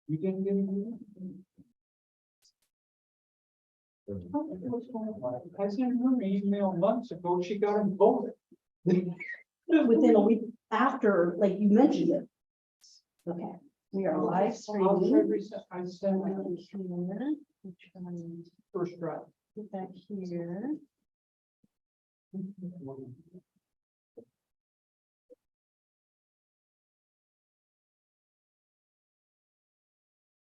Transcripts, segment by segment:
You didn't get it? I sent her an email months ago, she got them both. Within a week after, like you mentioned it. Okay, we are live streaming. I sent her Here, which one? first draft. Get back here.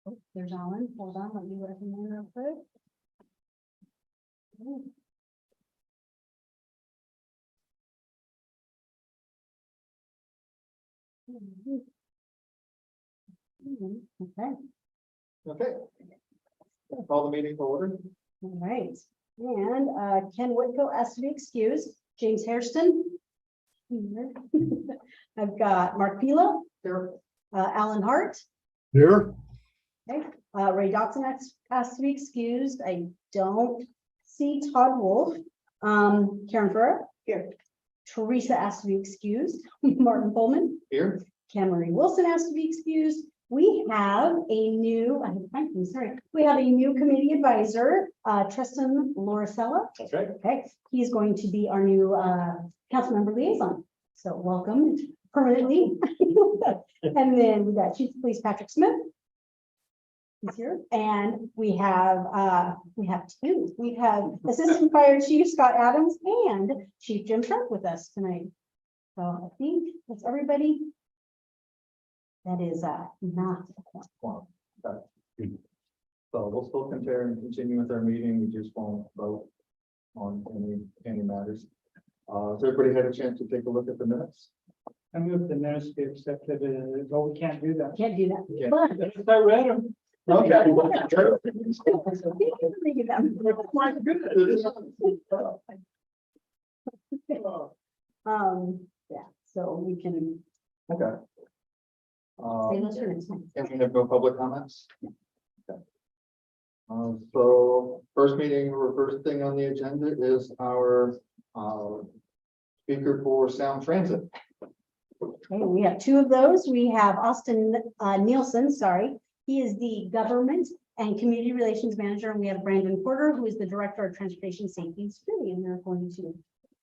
Oh, there's Alan. Hold on, let me let him in real quick. Okay, Okay. Call the meeting to order. all right. And Ken Whitco asked to be excused. James Hairston. Here. I've got Mark Pila, Here. Alan Hart. Here. Okay, Ray Dotson asked to be excused. I don't see Todd Wolf. Karen Ferrer. Here. Teresa asked to be excused. Martin Pullman. Here. Cameron Wilson asked to be excused. We have a new, we have a new committee advisor, Tristan Loricella. That's right. Okay, he's going to be our new council member liaison. So welcome permanently. And then we got Chief of Police Patrick Smith. He's here. And we have two. We have Assistant Fire Chief Scott Adams and Chief Jim Sharp with us tonight. So I think that's everybody. That is not. So we'll still continue with our meeting. We just won't vote on any matters. Has everybody had a chance to take a look at the minutes? I move the minutes be accepted, but we can't do that. Can't do that. Yeah. But I read them. Okay. read them. My goodness. Yeah, so we can Okay. say those for next time. And we have no public comments? Okay. So first meeting or first thing on the agenda is our speaker for Sound Transit. Okay, we have two of those. We have Austin Nielsen, sorry. He is the Government and Community Relations Manager, and we have Brandon Porter, who is the Director of Transportation Safety and Security, and they're going to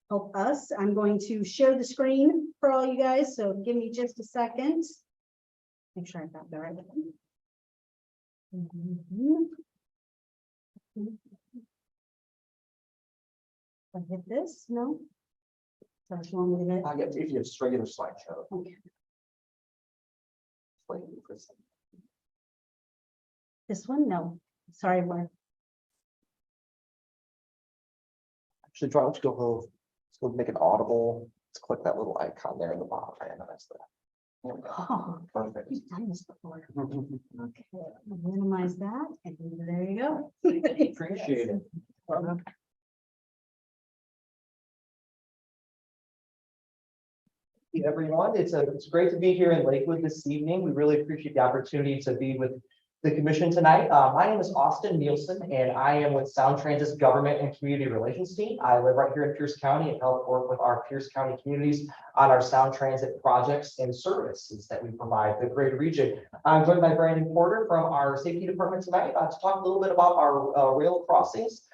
help us. I'm going to share the screen for all you guys, so give me just a second. Make sure I've got the right one. I hit this, no? That's one with it. Yeah, if you have just regular slideshow. Okay. Like, This one, no, sorry, where? Actually, try to go, let's go make it audible. Let's click that little icon there in the bottom. I know that's that. There we go. Oh, Perfect. we've done this before. Okay, I'll minimize that, and there you go. Appreciate it. Hey, everyone, it's great to be here in Lakewood this evening. We really appreciate the opportunity to be with the commission tonight. My name is Austin Nielsen, and I am with Sound Transit's Government and Community Relations team. I live right here in Pierce County and help work with our Pierce County communities on our Sound Transit projects and services that we provide the greater region. I'm joined by Brandon Porter from our safety department tonight to talk a little bit about our rail crossings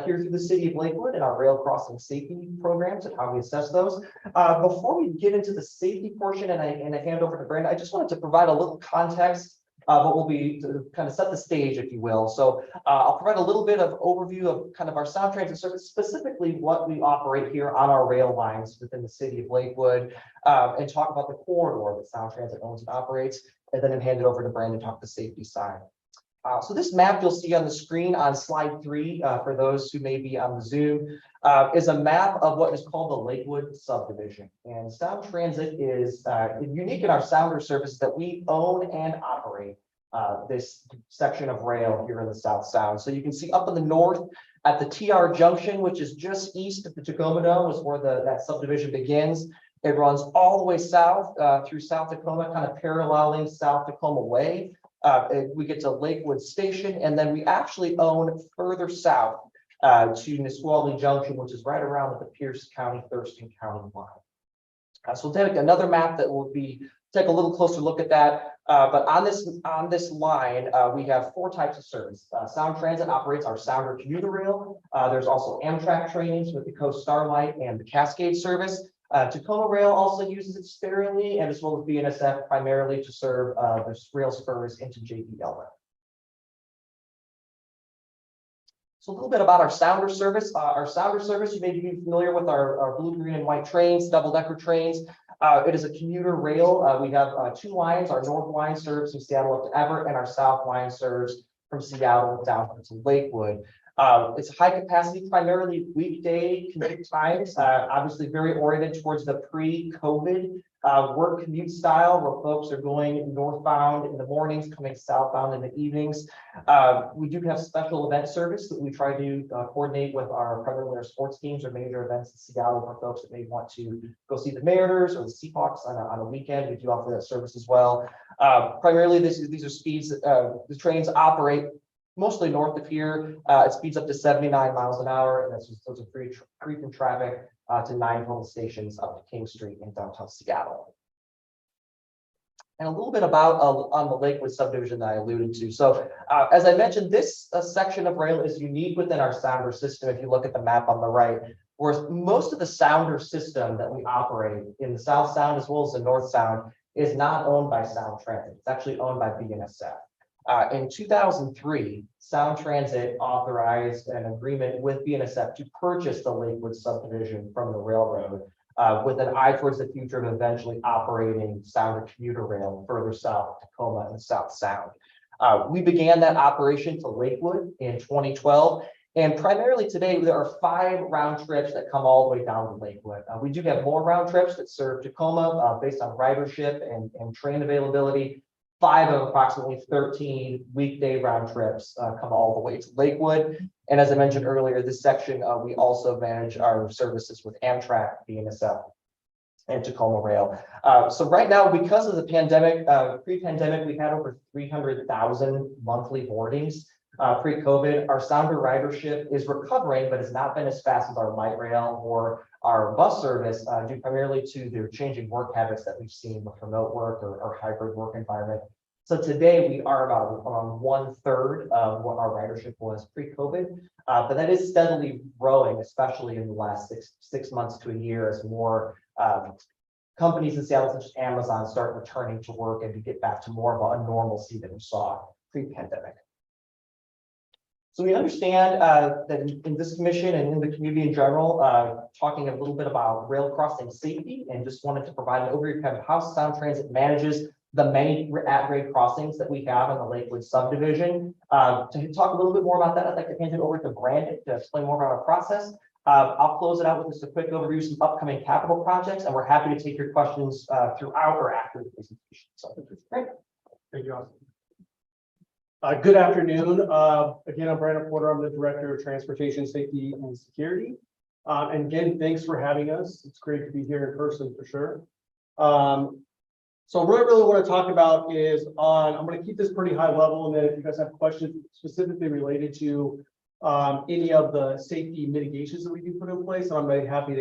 here through the city of Lakewood and our rail crossing safety programs and how we assess those. Before we get into the safety portion and I hand over to Brandon, I just wanted to provide a little context. But will be to kind of set the stage, if you will. So I'll provide a little bit of overview of kind of our Sound Transit service, specifically what we operate here on our rail lines within the city of Lakewood, and talk about the corridor that Sound Transit owns and operates, and then hand it over to Brandon to talk the safety side. So this map you'll see on the screen on slide 3, for those who may be on the Zoom, is a map of what is called the Lakewood subdivision. And Sound Transit is unique in our sounder service that we own and operate this section of rail here in the South Sound. So you can see up in the north at the TR Junction, which is just east of the Tacoma Dome, is where that subdivision begins. It runs all the way south through South Tacoma, kind of paralleling South Tacoma Way. We get to Lakewood Station, and then we actually own further south to Nisqually Junction, which is right around the Pierce County, Thurston County line. So we'll take another map that will be take a little closer look at that. But on this line, we have 4 types of service. Sound Transit operates our Sounder commuter rail. There's also Amtrak trains with the Coast Starlight and the Cascade service. Tacoma Rail also uses it sparingly, and as well as BNSF primarily to serve the rail spurs into JP Elmer. So a little bit about our Sounder service. Our Sounder service, you may be familiar with our blue, green, and white trains, double-decker trains. It is a commuter rail. We have 2 lines. Our north line serves from Seattle up to Everett, and our south line serves from Seattle down to Lakewood. It's high capacity, primarily weekday commute times, obviously very oriented towards the pre-COVID work commute style, where folks are going northbound in the mornings, coming southbound in the evenings. We do have special event service that we try to coordinate with primarily our sports teams or major events in Seattle for folks that may want to go see the Mariners or the Seahawks on a weekend. We do offer that service as well. Primarily, these are speeds that the trains operate mostly north of here. It speeds up to 79 miles an hour, and those are free from traffic to 9 total stations up to King Street in downtown Seattle. And a little bit about on the Lakewood subdivision that I alluded to. So as I mentioned, this section of rail is unique within our Sounder system. If you look at the map on the right, whereas most of the Sounder system that we operate in the South Sound as well as the North Sound is not owned by Sound Transit. It's actually owned by BNSF. In 2003, Sound Transit authorized an agreement with BNSF to purchase the Lakewood subdivision from the railroad with an eye towards the future of eventually operating Sounder commuter rail further south, Tacoma and South Sound. We began that operation to Lakewood in 2012. And primarily today, there are 5 round trips that come all the way down to Lakewood. We do have more round trips that serve Tacoma based on ridership and train availability. 5 of approximately 13 weekday round trips come all the way to Lakewood. And as I mentioned earlier, this section, we also manage our services with Amtrak, BNSF, and Tacoma Rail. So right now, because of the pandemic, pre-pandemic, we had over 300,000 monthly boardings. Pre-COVID, our Sounder ridership is recovering, but it's not been as fast as our light rail or our bus service, due primarily to the changing work habits that we've seen with remote work or hybrid work environment. So today we are about around 1/3 of what our ridership was pre-COVID, but that is steadily growing, especially in the last six months to a year, as more companies in Seattle, such as Amazon, start returning to work and to get back to more of a normalcy that we saw pre-pandemic. So we understand that in this commission and in the community in general, talking a little bit about rail crossing safety, and just wanted to provide an overview of how Sound Transit manages the many at-grade crossings that we have in the Lakewood subdivision. To talk a little bit more about that, I'd like to hand it over to Brandon to explain more about our process. I'll close it out with just a quick overview of some upcoming capital projects, and we're happy to take your questions throughout or after the presentation. So, great. Thank you, Austin. Good afternoon. Again, I'm Brandon Porter. I'm the Director of Transportation Safety and Security. And again, thanks for having us. It's great to be here in person for sure. So what I really want to talk about is I'm going to keep this pretty high level, and then if you guys have questions specifically related to any of the safety mitigations that we do put in place, I will be happy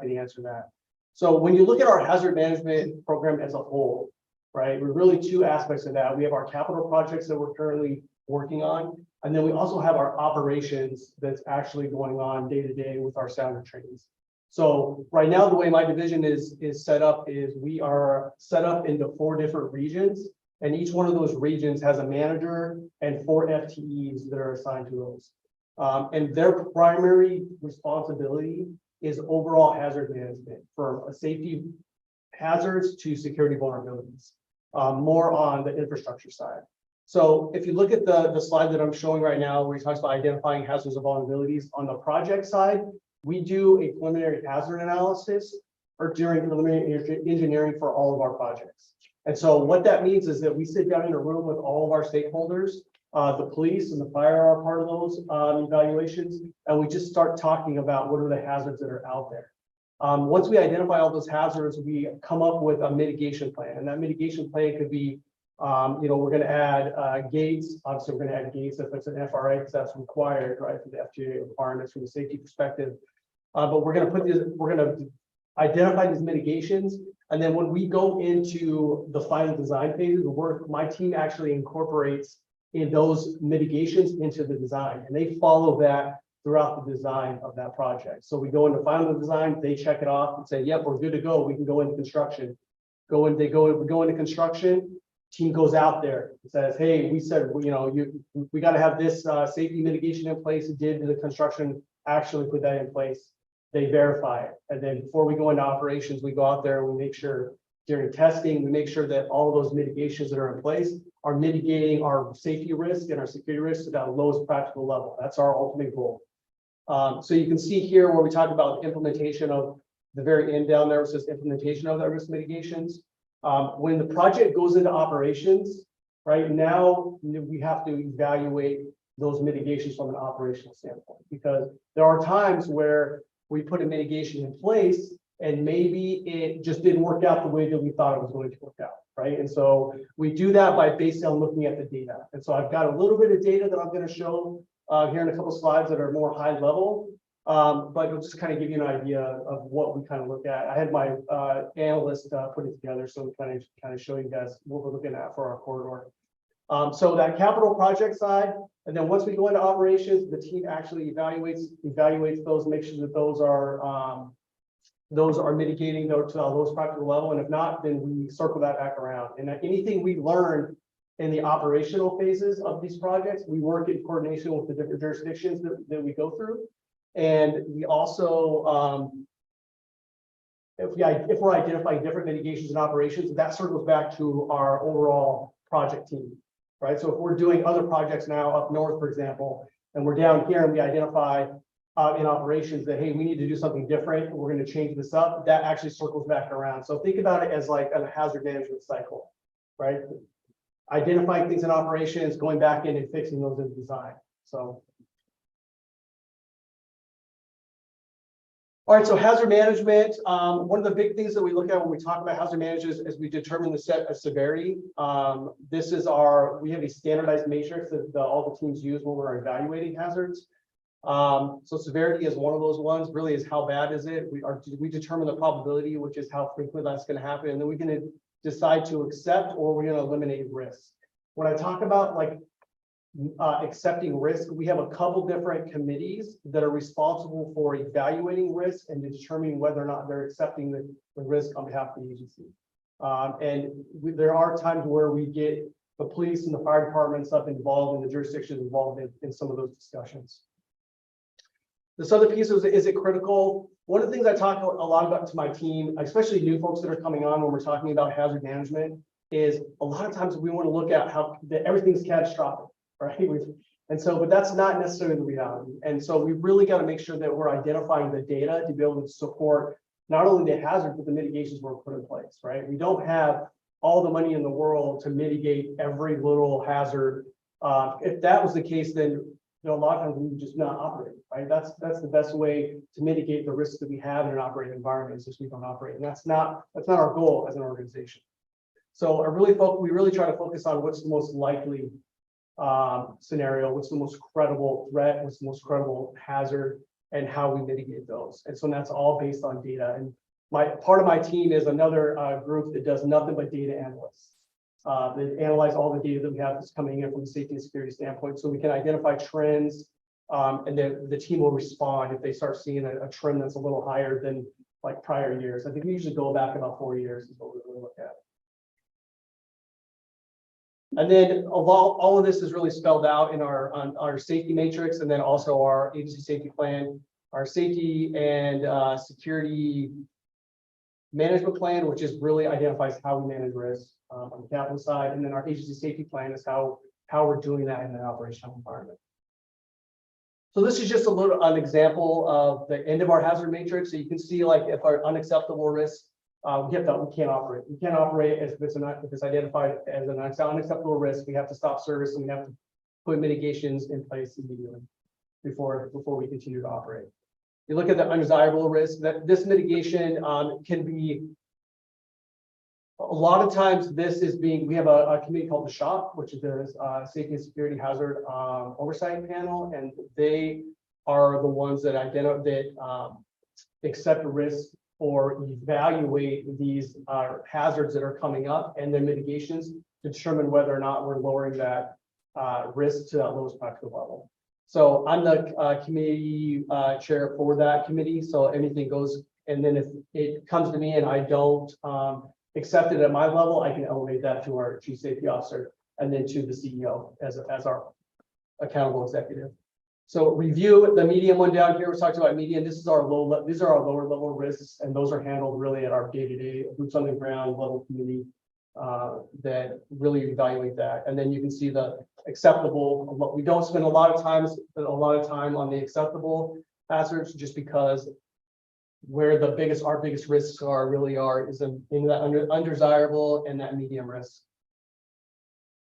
to answer that. So when you look at our hazard management program as a whole, right, we're really 2 aspects of that. We have our capital projects that we're currently working on, and then we also have our operations that's actually going on day to day with our Sounder trains. So right now, the way my division is set up is we are set up into 4 different regions, and each one of those regions has a manager and 4 FTEs that are assigned to those. And their primary responsibility is overall hazard management, from safety hazards to security vulnerabilities, more on the infrastructure side. So if you look at the slide that I'm showing right now, where it talks about identifying hazards and vulnerabilities on the project side, we do a preliminary hazard analysis or during preliminary engineering for all of our projects. And so what that means is that we sit down in a room with all of our stakeholders, the police and the fire are part of those evaluations, and we just start talking about what are the hazards that are out there. Once we identify all those hazards, we come up with a mitigation plan, and that mitigation plan could be, we're going to add gates. Obviously, we're going to add gates if it's an FRA, because that's required, right, for the FGA requirements from the safety perspective. But we're going to identify these mitigations, And then when we go into the final design phase of the work, my team actually incorporates in those mitigations into the design, and they follow that throughout the design of that project. So we go into final design, they check it off and say, yep, we're good to go. We can go into construction. We go into construction, team goes out there and says, hey, we said, we got to have this safety mitigation in place. Did the construction actually put that in place? They verify it. And then before we go into operations, we go out there and we make sure during testing, we make sure that all of those mitigations that are in place are mitigating our safety risk and our security risk to that lowest practical level. That's our ultimate goal. So you can see here where we talk about implementation of the very end down there, it says implementation of that risk mitigations. When the project goes into operations, right now, we have to evaluate those mitigations from an operational standpoint, because there are times where we put a mitigation in place and maybe it just didn't work out the way that we thought it was going to work out, right? And so we do that by based on looking at the data. And so I've got a little bit of data that I'm going to show here in a couple of slides that are more high level, but it'll just kind of give you an idea of what we kind of look at. I had my analyst put it together, so we kind of show you guys what we're looking at for our corridor. So that capital project side, and then once we go into operations, the team actually evaluates those, make sure that those are mitigating to the lowest practical level, and if not, then we circle that back around. And anything we learn in the operational phases of these projects, we work in coordination with the different jurisdictions that we go through. And we also, if we're identifying different mitigations and operations, that circles back to our overall project team, right? So if we're doing other projects now up north, for example, and we're down here and we identify in operations that, hey, we need to do something different, we're going to change this up, that actually circles back around. So think about it as like a hazard management cycle, right? Identifying things in operations, going back in and fixing those in design. So. All right, so hazard management, one of the big things that we look at when we talk about hazard management is we determine the set of severity. This is we have a standardized matrix that all the teams use when we're evaluating hazards. So severity is one of those ones, really is how bad is it? We determine the probability, which is how frequently that's going to happen. And then we're going to decide to accept or we're going to eliminate risk. When I talk about like accepting risk, we have a couple different committees that are responsible for evaluating risk and determining whether or not they're accepting the risk on behalf of the agency. There are times where we get the police and the fire departments up involved and the jurisdictions involved in some of those discussions. This other piece is it critical? One of the things I talk a lot about to my team, especially new folks that are coming on when we're talking about hazard management, is a lot of times we want to look at how everything's catastrophic, right? But that's not necessarily the reality. And so we really got to make sure that we're identifying the data to be able to support not only the hazard, but the mitigations we're put in place, right? We don't have all the money in the world to mitigate every little hazard. If that was the case, then a lot of times we would just not operate, right? That's the best way to mitigate the risks that we have in an operating environment is just we don't operate. And that's not our goal as an organization. So we really try to focus on what's the most likely scenario, what's the most credible threat, what's the most credible hazard, and how we mitigate those. And so that's all based on data. And part of my team is another group that does nothing but data analysts. They analyze all the data that we have that's coming in from a safety and security standpoint, so we can identify trends, and then the team will respond if they start seeing a trend that's a little higher than like prior years. I think we usually go back about 4 years is what we really look at. And then all of this is really spelled out in our safety matrix, and then also our agency safety plan, our safety and security management plan, which is really identifies how we manage risk on the capital side, and then our agency safety plan is how we're doing that in an operational environment. So this is just an example of the end of our hazard matrix. So you can see like if our unacceptable risk, we can't operate. We can't operate if it's identified as an unacceptable risk. We have to stop service and we have to put mitigations in place immediately before we continue to operate. You look at the undesirable risk, that this mitigation can be, a lot of times we have a committee called the SHOP, which is the Safety and Security Hazard Oversight Panel, and they are the ones that accept a risk or evaluate these hazards that are coming up and their mitigations to determine whether or not we're lowering that risk to that lowest practical level. So I'm the committee chair for that committee, so anything goes. And then if it comes to me and I don't accept it at my level, I can elevate that to our chief safety officer and then to the CEO as our accountable executive. So review the medium one down here. We're talking about medium. This is our these are our lower level risks, and those are handled really at our day-to-day boots on the ground level committee that really evaluate that. And then you can see the acceptable. What we don't spend a lot of time on the acceptable hazards, just because where our biggest risks is in that undesirable and that medium risk.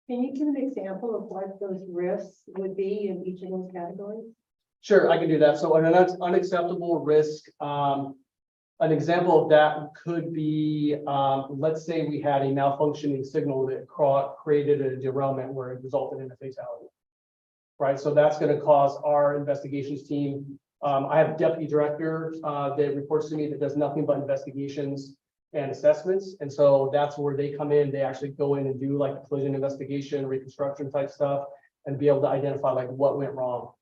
Can you give an example of what those risks would be in each of those categories? Sure, I can do that. So an unacceptable risk, an example of that could be, let's say we had a malfunctioning signal that created a derailment where it resulted in a fatality. Right, so that's going to cause our investigations team. I have a deputy director that reports to me that does nothing but investigations and assessments. And so that's where they come in. They actually go in and do like collision investigation, reconstruction type stuff, and be able to identify like what went wrong.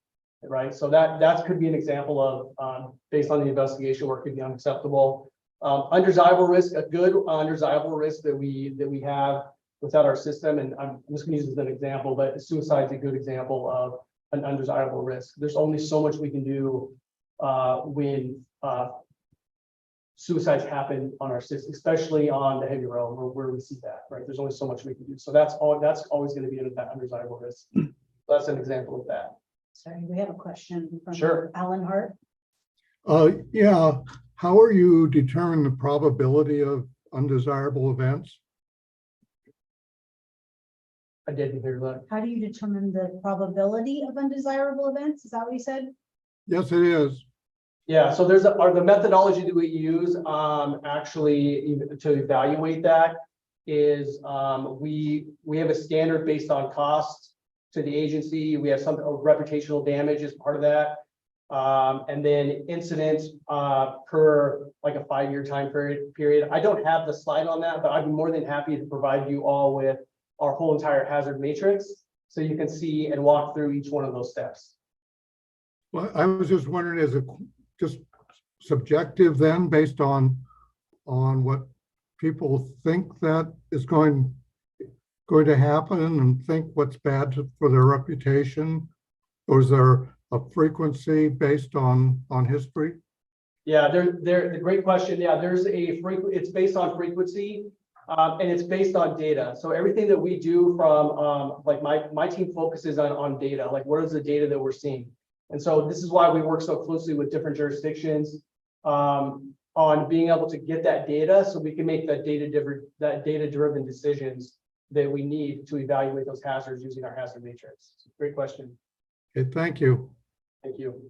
Right. So that could be an example of based on the investigation work could be unacceptable. Undesirable risk, a good undesirable risk that we have without our system. And I'm just going to use this as an example, but suicide is a good example of an undesirable risk. There's only so much we can do when suicides happen on our system, especially on the heavy rail where we see that, right? There's only so much we can do. So that's always going to be that undesirable risk. So that's an example of that. Sorry, we have a question from Sure. Alan Hart. Yeah, how are you determining the probability of undesirable events? I didn't hear that. How do you determine the probability of undesirable events? Is that what you said? Yes, it is. Yeah, so there's the methodology that we use actually to evaluate that is we have a standard based on cost to the agency. We have something reputational damage as part of that. And then incidents per like a 5-year time period. I don't have the slide on that, but I'd be more than happy to provide you all with our whole entire hazard matrix so you can see and walk through each one of those steps. Well, I was just wondering, is it just subjective then, based on what people think that is going to happen and think what's bad for their reputation? Or is there a frequency based on history? Yeah, the great question. Yeah, there's it's based on frequency and it's based on data. So everything that we do from like my team focuses on data, like what is the data that we're seeing? And so this is why we work so closely with different jurisdictions on being able to get that data so we can make that data-driven decisions that we need to evaluate those hazards using our hazard matrix. Great question. Okay, thank you. Thank you.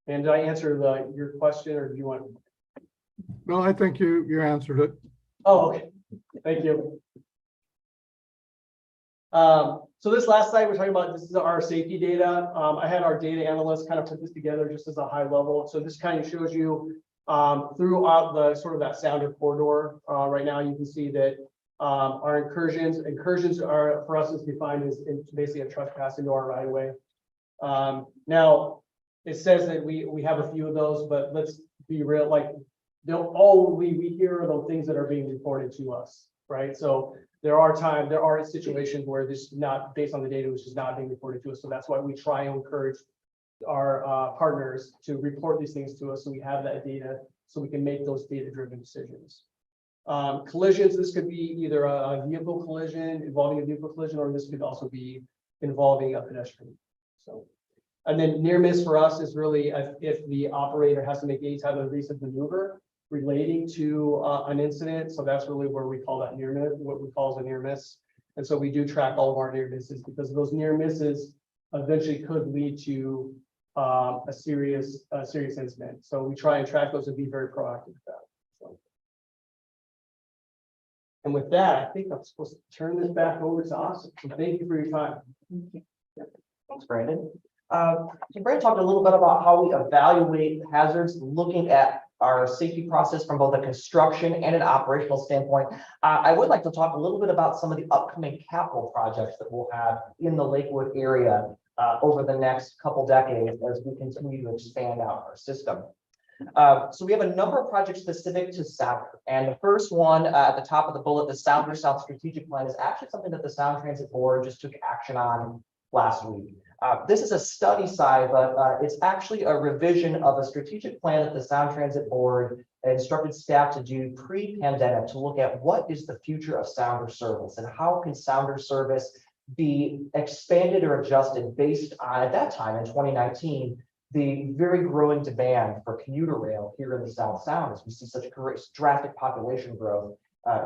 And did I answer your question, or do you want? No, I think you answered it. Oh, okay. Thank you. So this last slide we're talking about, this is our safety data. I had our data analyst kind of put this together just as a high level. So this kind of shows you throughout the sort of that sounder corridor. Right now you can see that our incursions are for us is defined as basically a trespass into our right of way. Now it says that we have a few of those, but let's be real, like all we hear are the things that are being reported to us, right? So there are situations where this is not based on the data, which is not being reported to us. So that's why we try and encourage our partners to report these things to us, so we have that data, so we can make those data-driven decisions. Collisions, this could be either a vehicle collision, involving a vehicle collision, or this could also be involving a pedestrian. So, and then near miss for us is really if the operator has to make any type of evasive maneuver relating to an incident. So that's really where we call that near miss, what we call as a near miss. And so we do track all of our near misses, because those near misses eventually could lead to a serious incident. So we try and track those and be very proactive with that. So. And with that, I think I'm supposed to turn this back over to Austin. So thank you for your time. Thanks, Brandon. So Brad talked a little bit about how we evaluate hazards, looking at our safety process from both a construction and an operational standpoint. I would like to talk a little bit about some of the upcoming capital projects that we'll have in the Lakewood area over the next couple decades as we continue to expand out our system. So we have a number of projects specific to Sounder, and the first one at the top of the bullet, the Sounder South Strategic Plan, is actually something that the Sound Transit Board just took action on last week. This is a study side, but it's actually a revision of a strategic plan that the Sound Transit Board instructed staff to do pre-pandemic to look at what is the future of Sounder service and how can Sounder service be expanded or adjusted based on, at that time in 2019, the very growing demand for commuter rail here in the South Sound, as we see such drastic population growth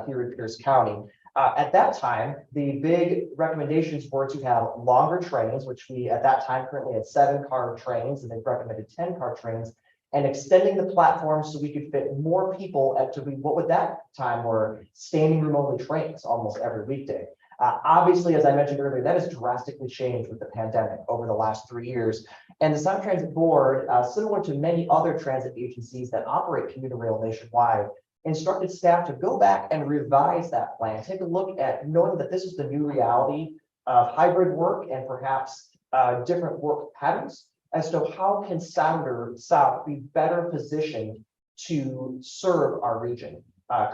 here in Pierce County. At that time, the big recommendations were to have longer trains, which we at that time currently had 7-car trains, and they've recommended 10-car trains, and extending the platform so we could fit more people at to be what at that time were standing room only trains almost every weekday. Obviously, as I mentioned earlier, that has drastically changed with the pandemic over the last 3 years. And the Sound Transit Board, similar to many other transit agencies that operate commuter rail nationwide, instructed staff to go back and revise that plan, take a look at knowing that this is the new reality of hybrid work and perhaps different work patterns as to how can Sounder South be better positioned to serve our region.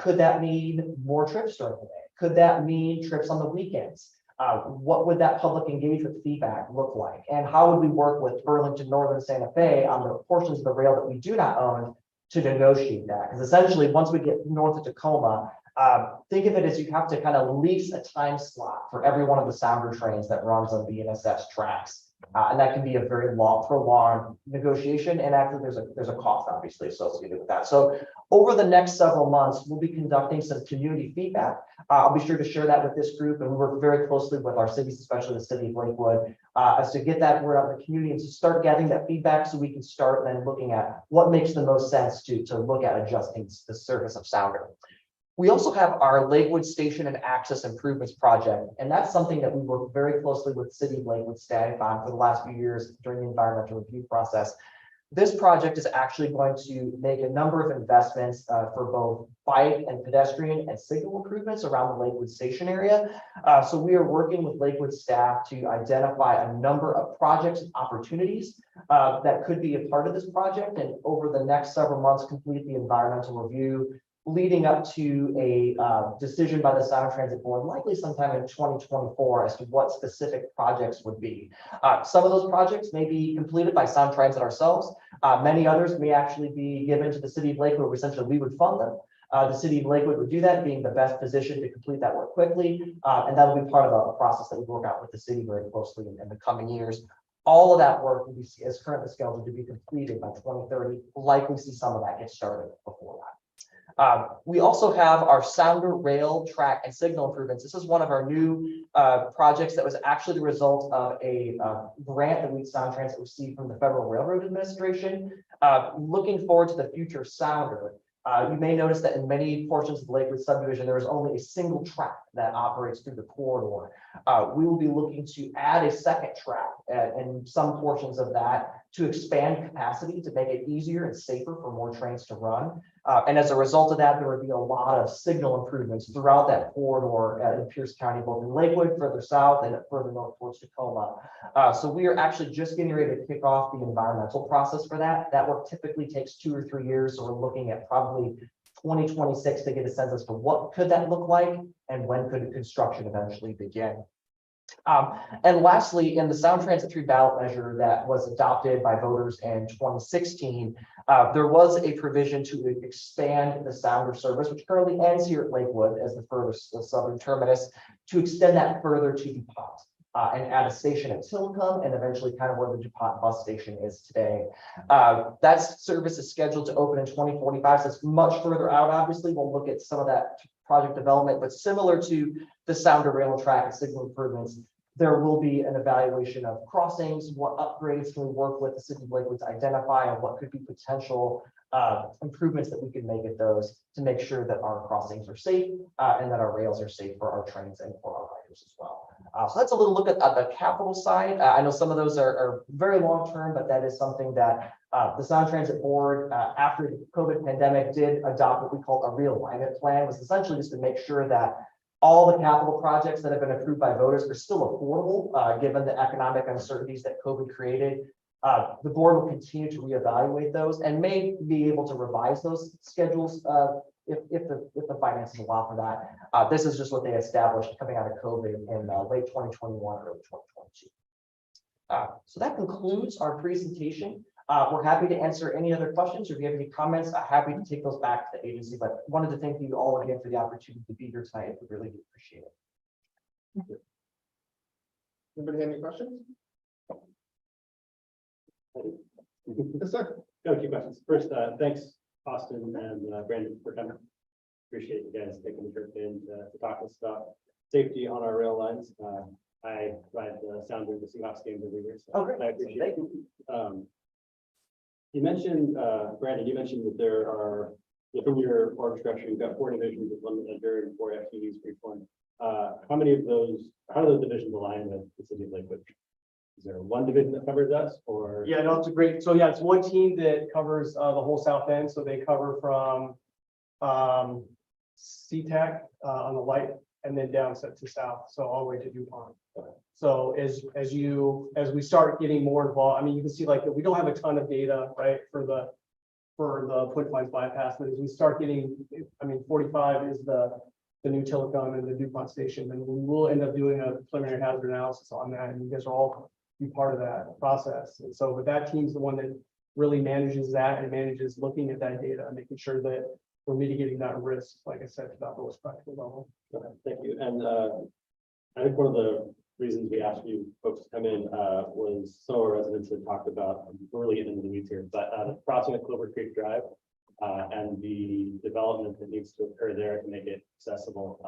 Could that mean more trips during the day? Could that mean trips on the weekends? What would that public engagement feedback look like? And how would we work with Burlington Northern Santa Fe on the portions of the rail that we do not own to negotiate that? Because essentially, once we get north of Tacoma, think of it as you have to kind of lease a time slot for every one of the Sounder trains that runs on BNSF tracks. And that can be a very prolonged negotiation. And actually, there's a cost obviously associated with that. So over the next several months, we'll be conducting some community feedback. I'll be sure to share that with this group, and we work very closely with our cities, especially the city of Lakewood, as to get that word out in the community and to start gathering that feedback so we can start then looking at what makes the most sense to look at adjusting the service of Sounder. We also have our Lakewood Station and Access Improvements Project, and that's something that we work very closely with City of Lakewood staff on for the last few years during the environmental review process. This project is actually going to make a number of investments for both bike and pedestrian and signal improvements around the Lakewood Station area. So we are working with Lakewood staff to identify a number of projects and opportunities that could be a part of this project, and over the next several months complete the environmental review, leading up to a decision by the Sound Transit Board, likely sometime in 2024, as to what specific projects would be. Some of those projects may be completed by Sound Transit ourselves. Many others may actually be given to the City of Lakewood, where essentially we would fund them. The City of Lakewood would do that, being the best position to complete that work quickly. And that'll be part of a process that we work out with the city very closely in the coming years. All of that work will be is currently scheduled to be completed by 2030. Likely see some of that get started before that. We also have our Sounder rail track and signal improvements. This is one of our new projects that was actually the result of a grant that we Sound Transit received from the Federal Railroad Administration. Looking forward to the future Sounder, you may notice that in many portions of the Lakewood subdivision, there is only a single track that operates through the corridor. We will be looking to add a second track in some portions of that to expand capacity to make it easier and safer for more trains to run. And as a result of that, there would be a lot of signal improvements throughout that corridor in Pierce County, both in Lakewood, further south, and further north towards Tacoma. So we are actually just getting ready to kick off the environmental process for that. That work typically takes 2 or 3 years. So we're looking at probably 2026 to get a sense as to what could that look like and when could the construction eventually begin. And lastly, in the Sound Transit 3 ballot measure that was adopted by voters in 2016, there was a provision to expand the Sounder service, which currently ends here at Lakewood as the furthest southern terminus, to extend that further to DuPont and add a station at Tilcomb and eventually kind of where the DuPont bus station is today. That service is scheduled to open in 2045, so it's much further out. Obviously, we'll look at some of that project development, but similar to the Sounder rail track and signal improvements, there will be an evaluation of crossings, what upgrades can we work with the City of Lakewood to identify, and what could be potential improvements that we can make at those to make sure that our crossings are safe and that our rails are safe for our trains and for our riders as well. So that's a little look at the capital side. I know some of those are very long-term, but that is something that the Sound Transit Board, after the COVID pandemic, did adopt what we call a realignment plan, was essentially just to make sure that all the capital projects that have been approved by voters are still affordable, given the economic uncertainties that COVID created. The board will continue to reevaluate those and may be able to revise those schedules if the finances allow for that. This is just what they established coming out of COVID in late 2021, early 2022. So that concludes our presentation. We're happy to answer any other questions, or if you have any comments, happy to take those back to the agency, but wanted to thank you all again for the opportunity to be here tonight. We really do appreciate it. Anybody have any questions? Yes, sir. Got a few questions. First, thanks, Austin and Brandon, for coming. Appreciate you guys taking the trip in to talk to us about safety on our rail lines. I ride the Sound during the Seahawks games every year. So Oh, great. I appreciate it. You mentioned, Brandon, you mentioned that there are, from your org structure, you've got 4 divisions with limited and 4 FTEs for each one. How many of those, how do those divisions align with the city of Lakewood? Is there one division that covers us, or? Yeah, no, it's a great, so yeah, it's one team that covers the whole south end, so they cover from SeaTac on the light and then down to south, so all the way to DuPont. So as we start getting more involved, I mean, you can see like we don't have a ton of data, right, for the Twin Pines bypass, but as we start getting, I mean, 45 is the new telecom and the DuPont station, and we will end up doing a preliminary hazard analysis on that, and you guys are all be part of that process. And so, but that team's the one that really manages that and manages looking at that data and making sure that we're mitigating that risk, like I said, to that lowest practical level. Okay, thank you. And I think one of the reasons we asked you folks to come in was some of our residents had talked about, we're really getting into the weeds here, but the crossing of Clover Creek Drive and the development that needs to occur there to make it accessible.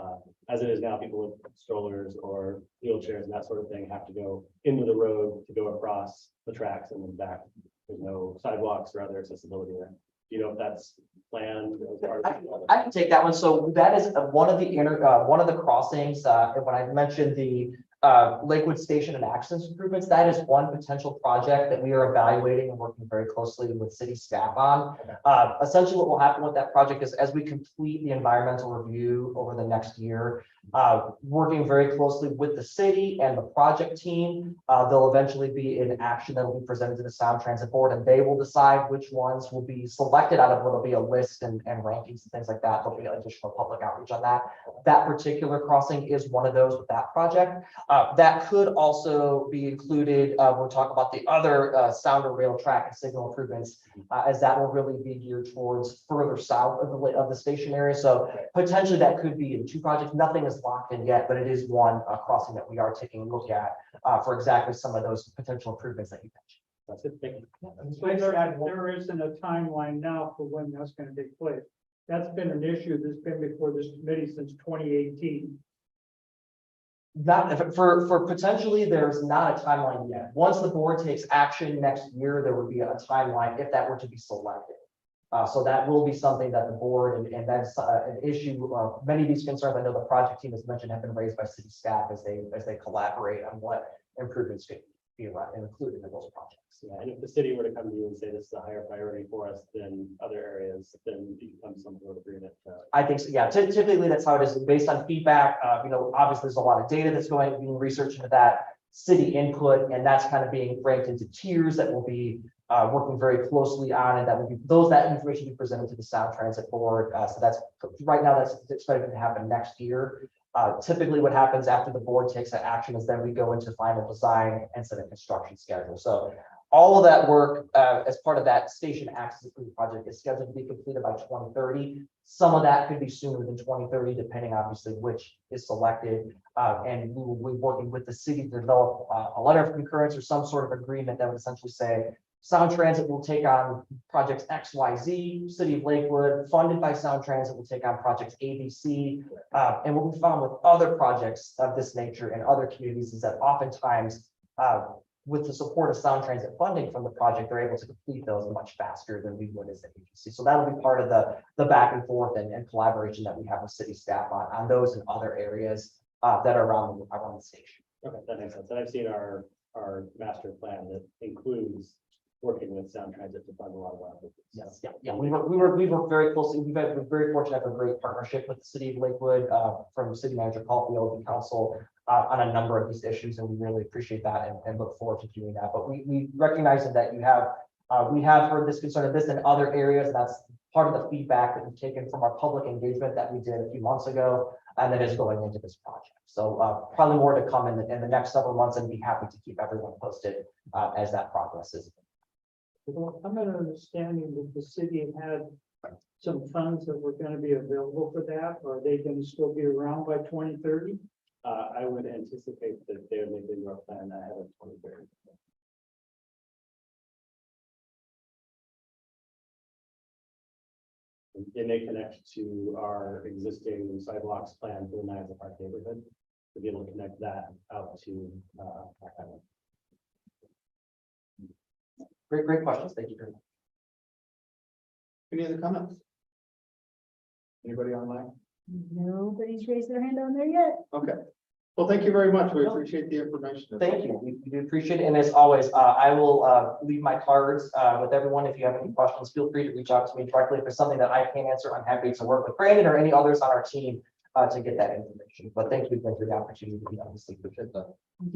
As it is now, people with strollers or wheelchairs and that sort of thing have to go into the road to go across the tracks and then back. There's no sidewalks or other accessibility there. Do you know if that's planned? As part of the I can take that one. So that is one of the crossings. When I mentioned the Lakewood Station and access improvements, that is one potential project that we are evaluating and working very closely with city staff on. Essentially what will happen with that project is as we complete the environmental review over the next year, working very closely with the city and the project team, there'll eventually be an action that will be presented to the Sound Transit Board, and they will decide which ones will be selected out of what will be a list and rankings and things like that. There'll be additional public outreach on that. That particular crossing is one of those with that project. That could also be included when we talk about the other Sound or rail track and signal improvements, as that will really be geared towards further south of the station area. So potentially that could be in 2 projects. Nothing is locked in yet, but it is one crossing that we are taking a look at for exactly some of those potential improvements that you mentioned. That's it. Thank you. So there isn't a timeline now for when that's going to take place. That's been an issue that's been before this committee since 2018. Not for potentially, there's not a timeline yet. Once the board takes action next year, there would be a timeline if that were to be selected. So that will be something that the board, and that's an issue. Many of these concerns, I know the project team has mentioned, have been raised by city staff as they collaborate on what improvements could be included in those projects. Yeah, and if the city were to come to you and say this is a higher priority for us than other areas, then you come to some sort of agreement. I think so. Yeah, typically that's how it is based on feedback. Obviously there's a lot of data that's being researched into that, city input, and that's kind of being ranked into tiers that will be working very closely on, and that will be that information will be presented to the Sound Transit Board. So that's right now that's expected to happen next year. Typically what happens after the board takes that action is then we go into final design and set a construction schedule. So all of that work as part of that station access improvement project is scheduled to be completed by 2030. Some of that could be sooner than 2030, depending obviously which is selected. And we will be working with the city to develop a letter of concurrence or some sort of agreement that would essentially say Sound Transit will take on projects X, Y, Z, City of Lakewood, funded by Sound Transit will take on projects A, B, C. And what we found with other projects of this nature in other communities is that oftentimes with the support of Sound Transit funding from the project, they're able to complete those much faster than we would as an agency. So that'll be part of the back and forth and collaboration that we have with city staff on those and other areas that are around the station. Okay, that makes sense. And I've seen our master plan that includes working with Sound Transit to fund a lot of our. Yes, yeah, we work very closely. We're very fortunate to have a great partnership with the city of Lakewood, from City Manager Caulfield and council, on a number of these issues, and we really appreciate that and look forward to doing that. But we recognize that we have heard this concern of this in other areas, and that's part of the feedback that we've taken from our public engagement that we did a few months ago, and that is going into this project. So probably more to come in the next several months, and be happy to keep everyone posted as that progresses. Well, I'm not understanding that the city had some funds that were gonna be available for that, or are they gonna still be around by 2030? I would anticipate that they're making our plan ahead of 2030. It may connect to our existing sidewalks plan for the Niagara Park neighborhood, to be able to connect that out to, our highway. Great questions. Thank you very much. Any other comments? Anybody online? Nobody's raised their hand on there yet. Okay. Well, thank you very much. We appreciate the information. Thank you. We do appreciate it. And as always, I will leave my cards with everyone. If you have any questions, feel free to reach out to me directly. If there's something that I can't answer, I'm happy to work with Brandon or any others on our team to get that information. But thank you again for the opportunity to be on this. Thank you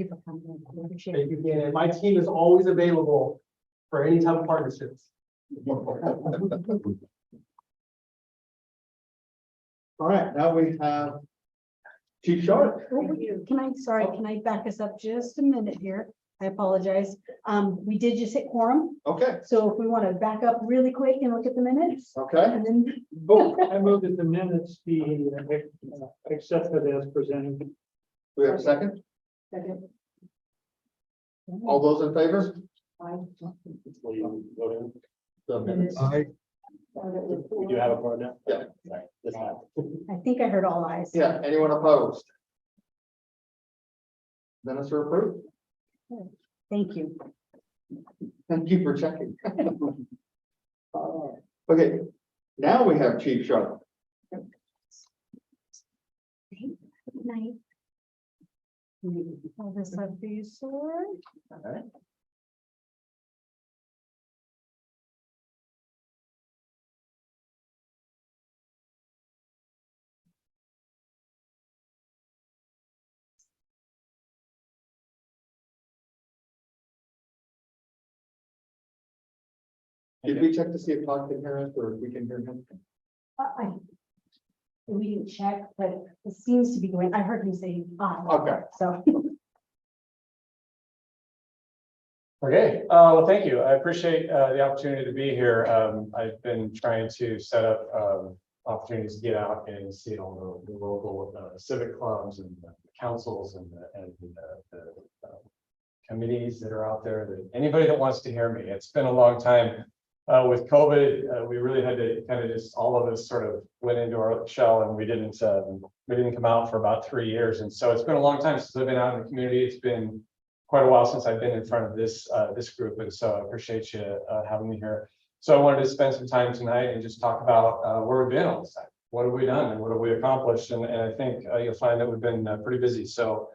for coming. I appreciate Thank it. you again. And my team is always available for any type of partnerships. All right, now we have Chief Sharp. Can I back us up just a minute here? I apologize. We did just hit quorum, Okay, so if we want to back up really quick and look at the minutes, okay. and then I move that the minutes be accepted as presented. We have a second. All those in favor? Will you vote in? The minutes. We do have a board now? Yeah. Sorry, this time. I think I heard all eyes. Yeah, anyone opposed? Minutes are approved. Thank you. Thank you for checking. Okay, now we have Chief Sharp. Good night. All this up for you, sir. All right. Did we check to see if Todd can hear us or if we can hear him? We didn't check, but it seems to be going, I heard him say, Okay. so. Okay, well, thank you. I appreciate the opportunity to be here. I've been trying to set up opportunities to get out and see all the local civic clubs and councils and the committees that are out there. That anybody that wants to hear me. It's been a long time. With COVID, we really had to kind of just all of us sort of went into our shell, and we didn't come out for about 3 years. And so it's been a long time since I've been out in the community. It's been quite a while since I've been in front of this group, and so I appreciate you having me here. So I wanted to spend some time tonight and just talk about where we've been all this time. What have we done and what have we accomplished? And I think you'll find that we've been pretty busy. So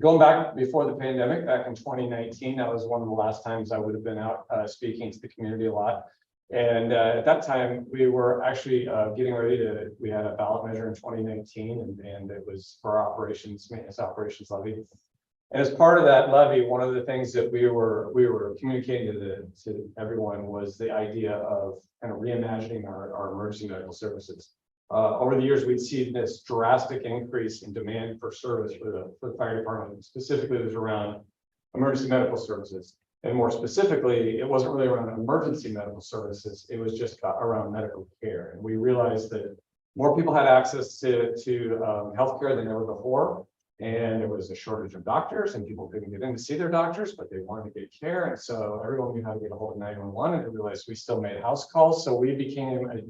going back before the pandemic, back in 2019, that was one of the last times I would have been out speaking to the community a lot. And at that time, we were actually getting ready to, we had a ballot measure in 2019, and it was for our maintenance operations levy. And as part of that levy, one of the things that we were communicating to everyone was the idea of kind of reimagining our emergency medical services. Over the years, we'd seen this drastic increase in demand for service for the fire department. Specifically, it was around emergency medical services. And more specifically, it wasn't really around emergency medical services. It was just around medical care. And we realized that more people had access to healthcare than ever before. And there was a shortage of doctors, and people couldn't get in to see their doctors, but they wanted to get care. And so everyone knew how to get a hold of 911, and we realized we still made house calls. So we became a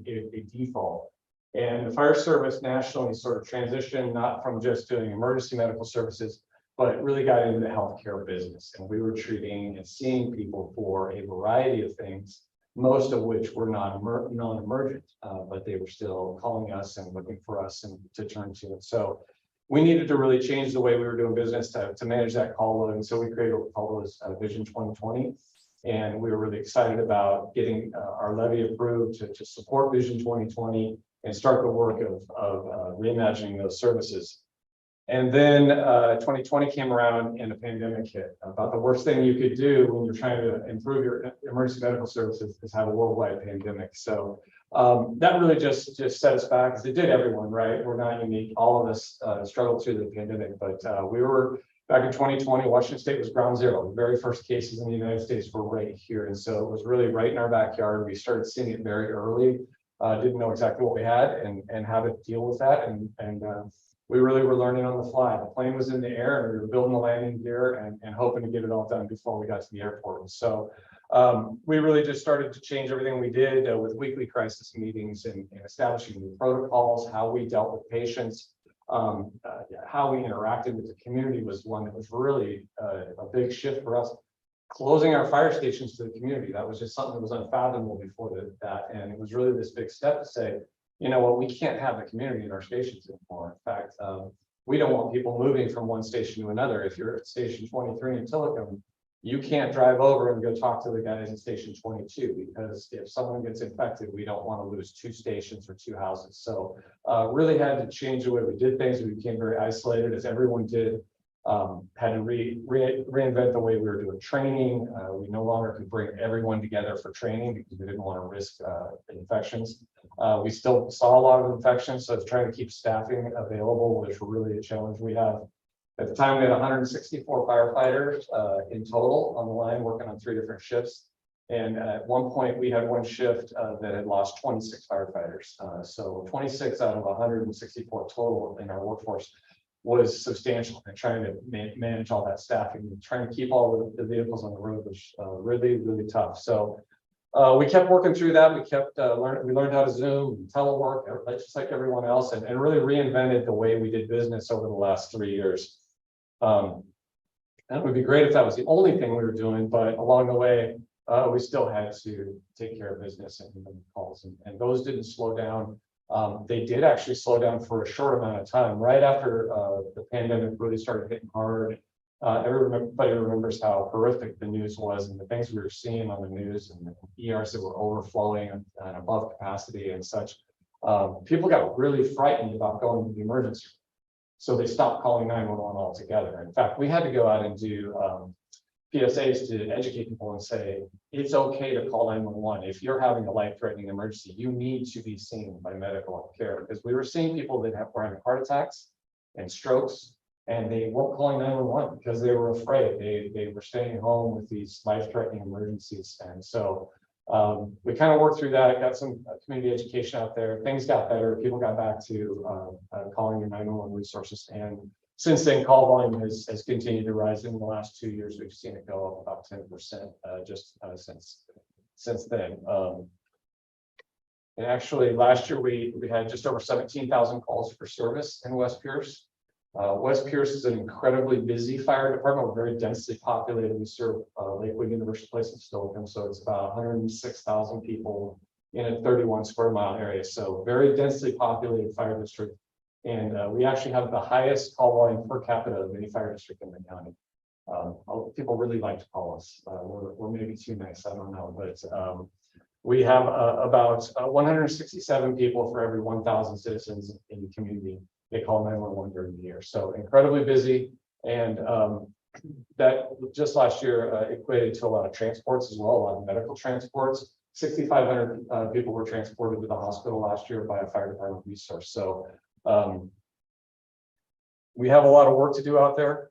default. And the fire service nationally sort of transitioned not from just doing emergency medical services, but it really got into the healthcare business. And we were treating and seeing people for a variety of things, most of which were non-emergent, but they were still calling us and looking for us and to turn to. And so we needed to really change the way we were doing business to manage that call load. And so we created what we call was Vision 2020. And we were really excited about getting our levy approved to support Vision 2020 and start the work of reimagining those services. And then 2020 came around and the pandemic hit. About the worst thing you could do when you're trying to improve your emergency medical services is have a worldwide pandemic. So that really just set us back, as it did everyone, right? We're not unique. All of us struggled through the pandemic, but we were back in 2020, Washington State was ground zero. The very first cases in the United States were right here. And so it was really right in our backyard. We started seeing it very early, didn't know exactly what we had and how to deal with that. And we really were learning on the fly. The plane was in the air and we were building the landing gear and hoping to get it all done before we got to the airport. And so we really just started to change everything we did with weekly crisis meetings and establishing new protocols, how we dealt with patients, how we interacted with the community was one that was really a big shift for us. Closing our fire stations to the community, that was just something that was unfathomable before that. And it was really this big step to say, you know what, we can't have the community in our stations anymore. In fact, we don't want people moving from one station to another. If you're at station 23 in Tillicum, you can't drive over and go talk to the guys in station 22, because if someone gets infected, we don't want to lose two stations or two houses. So really had to change the way we did things. We became very isolated, as everyone did. Had to reinvent the way we were doing training. We no longer could bring everyone together for training because we didn't want to risk infections. We still saw a lot of infections, so trying to keep staffing available was really a challenge. We have, at the time, we had 164 firefighters in total on the line working on 3 different shifts. And at one point, we had one shift that had lost 26 firefighters. So 26 out of 164 total in our workforce was substantial, and trying to manage all that staffing and trying to keep all the vehicles on the road was really, really tough. So we kept working through that. We kept we learned how to Zoom and telework, just like everyone else, and really reinvented the way we did business over the last 3 years. That would be great if that was the only thing we were doing, but along the way, we still had to take care of business and calls, and those didn't slow down. They did actually slow down for a short amount of time. Right after the pandemic really started hitting hard, everybody remembers how horrific the news was and the things we were seeing on the news, and the ERs that were overflowing and above capacity and such. People got really frightened about going to the emergency room. So they stopped calling 911 altogether. In fact, we had to go out and do PSAs to educate people and say, it's okay to call 911. If you're having a life-threatening emergency, you need to be seen by medical care. Because we were seeing people that were having heart attacks and strokes, and they weren't calling 911 because they were afraid. They were staying home with these life-threatening emergencies. And so we kind of worked through that, got some community education out there. Things got better. People got back to calling your 911 resources. And since then, call volume has continued to rise. In the last 2 years, we've seen it go up about 10% just since then. And actually, last year, we had just over 17,000 calls for service in West Pierce. West Pierce is an incredibly busy fire department. We're very densely populated. We serve Lakewood University Place in Stoughton, so it's about 106,000 people in a 31 square mile area. So very densely populated fire district. And we actually have the highest call volume per capita of any fire district in the county. People really like to call us. We're maybe too nice, I don't know, but we have about 167 people for every 1,000 citizens in the community. They call 911 during the year. So incredibly busy. And that just last year equated to a lot of transports as well, a lot of medical transports. 6,500 people were transported to the hospital last year by a fire department resource. So we have a lot of work to do out there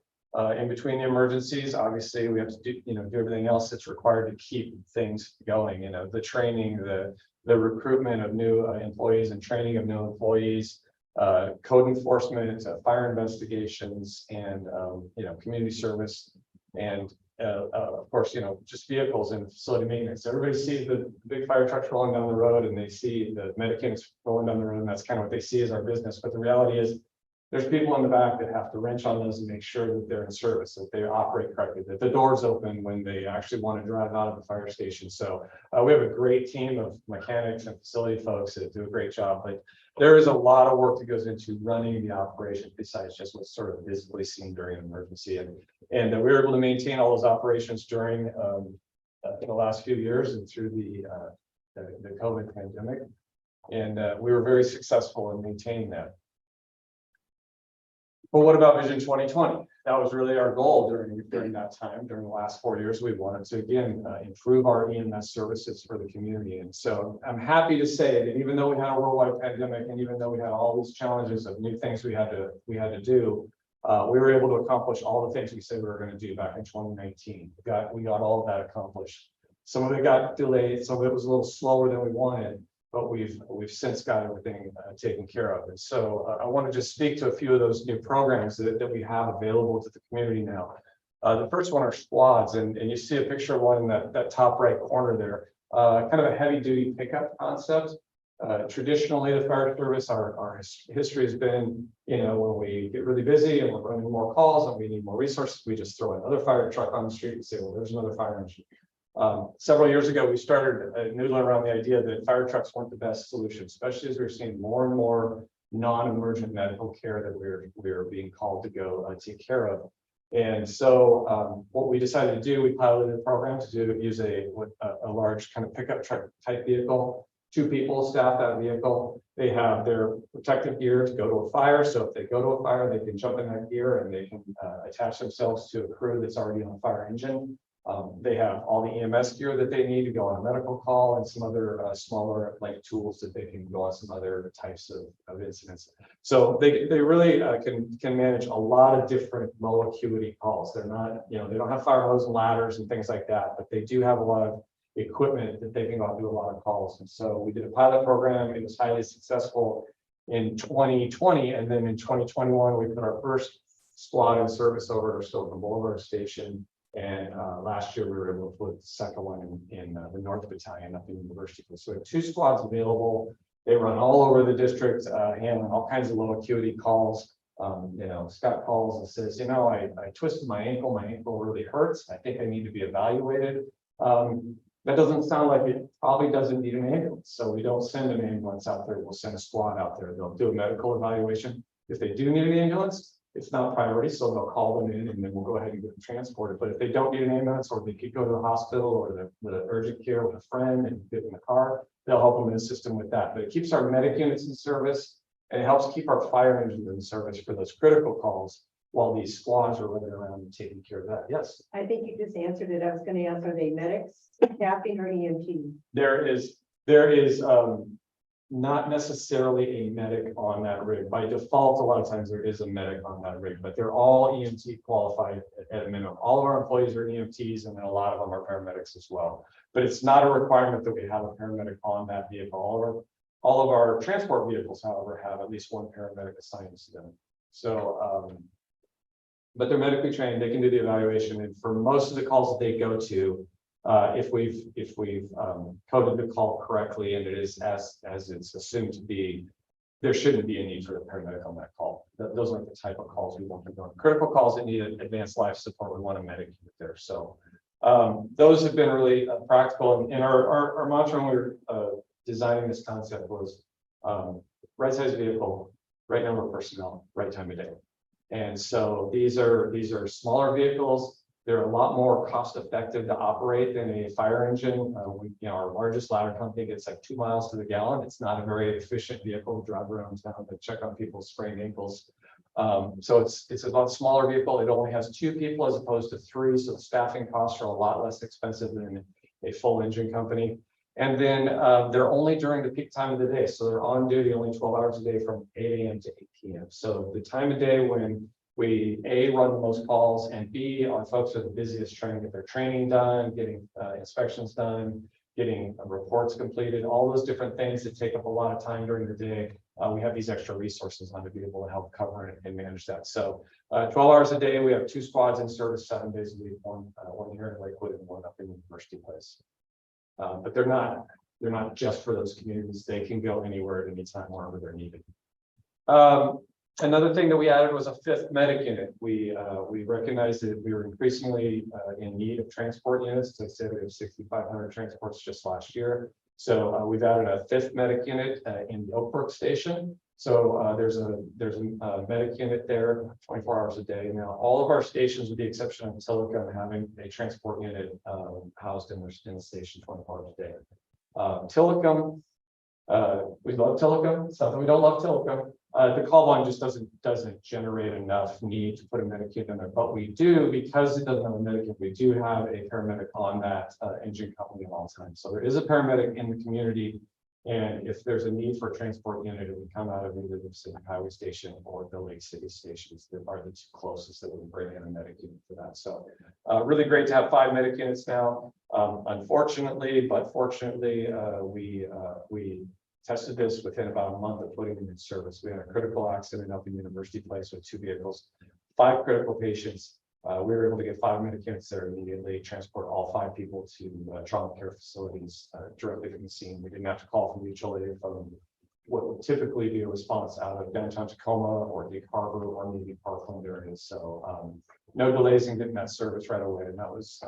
in between the emergencies. Obviously, we have to do everything else that's required to keep things going. The training, the recruitment of new employees and training of new employees, code enforcement, fire investigations, and community service, and of course, just vehicles and facility maintenance. Everybody sees the big fire trucks rolling down the road, and they see the medicants rolling down the road, and that's kind of what they see as our business. But the reality is, there's people in the back that have to wrench on those and make sure that they're in service, that they operate correctly, that the doors open when they actually want to drive out of the fire station. So we have a great team of mechanics and facility folks that do a great job. But there is a lot of work that goes into running the operation besides just what's sort of visibly seen during an emergency. And we were able to maintain all those operations during the last few years and through the COVID pandemic. And we were very successful in maintaining that. But what about Vision 2020? That was really our goal during that time. During the last 4 years, we wanted to again improve our EMS services for the community. And so I'm happy to say that even though we had a worldwide pandemic, and even though we had all these challenges of new things we had to do, we were able to accomplish all the things we said we were going to do back in 2019. We got all of that accomplished. Some of it got delayed, some of it was a little slower than we wanted, but we've since got everything taken care of. And so I want to just speak to a few of those new programs that we have available to the community now. The first one are squads, and you see a picture of one in that top right corner there, kind of a heavy duty pickup concept. Traditionally, the fire service, our history has been, when we get really busy and we're running more calls and we need more resources, we just throw another fire truck on the street and say, well, there's another fire engine. Several years ago, we started noodling around the idea that fire trucks weren't the best solution, especially as we were seeing more and more non-emergent medical care that we were being called to go take care of. And so what we decided to do, we piloted a program to use a large kind of pickup truck type vehicle. 2 people staff that vehicle. They have their protective gear to go to a fire. So if they go to a fire, they can jump in that gear and they can attach themselves to a crew that's already on a fire engine. They have all the EMS gear that they need to go on a medical call and some other smaller like tools that they can go on some other types of incidents. So they really can manage a lot of different low acuity calls. They're not, they don't have fire hose and ladders and things like that, but they do have a lot of equipment that they can go out and do a lot of calls. And so we did a pilot program. It was highly successful in 2020. And then in 2021, we put our first squad in service over at Stoughton Boulevard Station. And last year we were able to put the second one in the North Battalion up in University. So we have 2 squads available. They run all over the district, handling all kinds of low acuity calls. Scott calls and says, I twisted my ankle really hurts. I think I need to be evaluated. That doesn't sound like it probably doesn't need an ambulance. So we don't send an ambulance out there. We'll send a squad out there. They'll do a medical evaluation. If they do need an ambulance, it's not priority. So they'll call them in and then we'll go ahead and get them transported. But if they don't need an ambulance, or they could go to the hospital or the urgent care with a friend and get in the car, they'll help them and assist them with that. But it keeps our medic units in service and it helps keep our fire engines in service for those critical calls while these squads are running around and taking care of that. Yes. I think you just answered it. I was gonna ask, are they medics, staffing, or EMT? There is not necessarily a medic on that rig. By default, a lot of times there is a medic on that rig, but they're all EMT qualified at a minimum. All of our employees are EMTs, and then a lot of them are paramedics as well. But it's not a requirement that we have a paramedic on that vehicle. All of our transport vehicles, however, have at least one paramedic assigned to them. So, but they're medically trained, they can do the evaluation. And for most of the calls that they go to, if we've coded the call correctly and it is as it's assumed to be, there shouldn't be a need for a paramedic on that call. Those aren't the type of calls we want to go. Critical calls that need advanced life support, we want a medic there. So those have been really practical. And our mantra when we were designing this concept was right size vehicle, right number of personnel, right time of day. And so these are smaller vehicles. They're a lot more cost effective to operate than a fire engine. Our largest ladder company gets like 2 miles to the gallon. It's not a very efficient vehicle to drive around town to check on people's sprained ankles. So it's a lot smaller vehicle. It only has 2 people as opposed to 3. So the staffing costs are a lot less expensive than a full engine company. And then they're only during the peak time of the day. So they're on duty only 12 hours a day from 8 a.m. to 8 p.m. So the time of day when we A, run the most calls, and B, our folks are the busiest trying to get their training done, getting inspections done, getting reports completed, all those different things that take up a lot of time during the day. We have these extra resources on to be able to help cover it and manage that. So 12 hours a day, we have 2 squads in service 7 days a week, one here in Lakewood and one up in University Place. But they're not just for those communities. They can go anywhere at any time, wherever they're needed. Another thing that we added was a 5th medic unit. We recognized that we were increasingly in need of transport units. As I said, we have 6,500 transports just last year. So we've added a 5th medic unit in the Oak Brook station. So there's a medic unit there 24 hours a day. Now, all of our stations, with the exception of Tillicum, having a transport unit housed in the station 24 hours a day. Tillicum, we love Tillicum. It's not that we don't love Tillicum. The call volume just doesn't generate enough need to put a medic unit in there, but we do, because it doesn't have a medic unit, we do have a paramedic on that engine company at all times. So there is a paramedic in the community. And if there's a need for a transport unit, it would come out of either the Pacific Highway Station or the Lake City stations that are the 2 closest that would bring in a medic unit for that. So really great to have 5 medic units now. Unfortunately, but fortunately, we tested this within about a month of putting them in service. We had a critical accident up in University Place with 2 vehicles, 5 critical patients. We were able to get 5 medic units there immediately, transport all 5 people to trauma care facilities directly from the scene. We didn't have to call from mutual aid from what would typically be a response out of downtown Tacoma or Gig Harbor or maybe Parkland areas. So no delays in getting that service right away. And that was,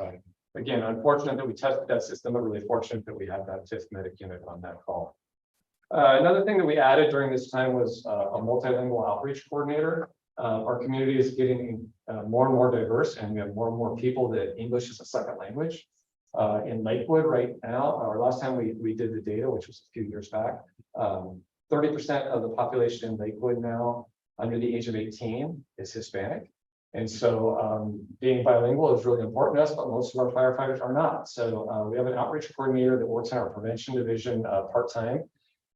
again, unfortunate that we tested that system, but really fortunate that we had that 5th medic unit on that call. Another thing that we added during this time was a multilingual outreach coordinator. Our community is getting more and more diverse, and we have more and more people that English is a second language. In Lakewood right now, or last time we did the data, which was a few years back, 30% of the population in Lakewood now under the age of 18 is Hispanic. And so being bilingual is really important to us, but most of our firefighters are not. So we have an outreach coordinator that works in our prevention division part-time.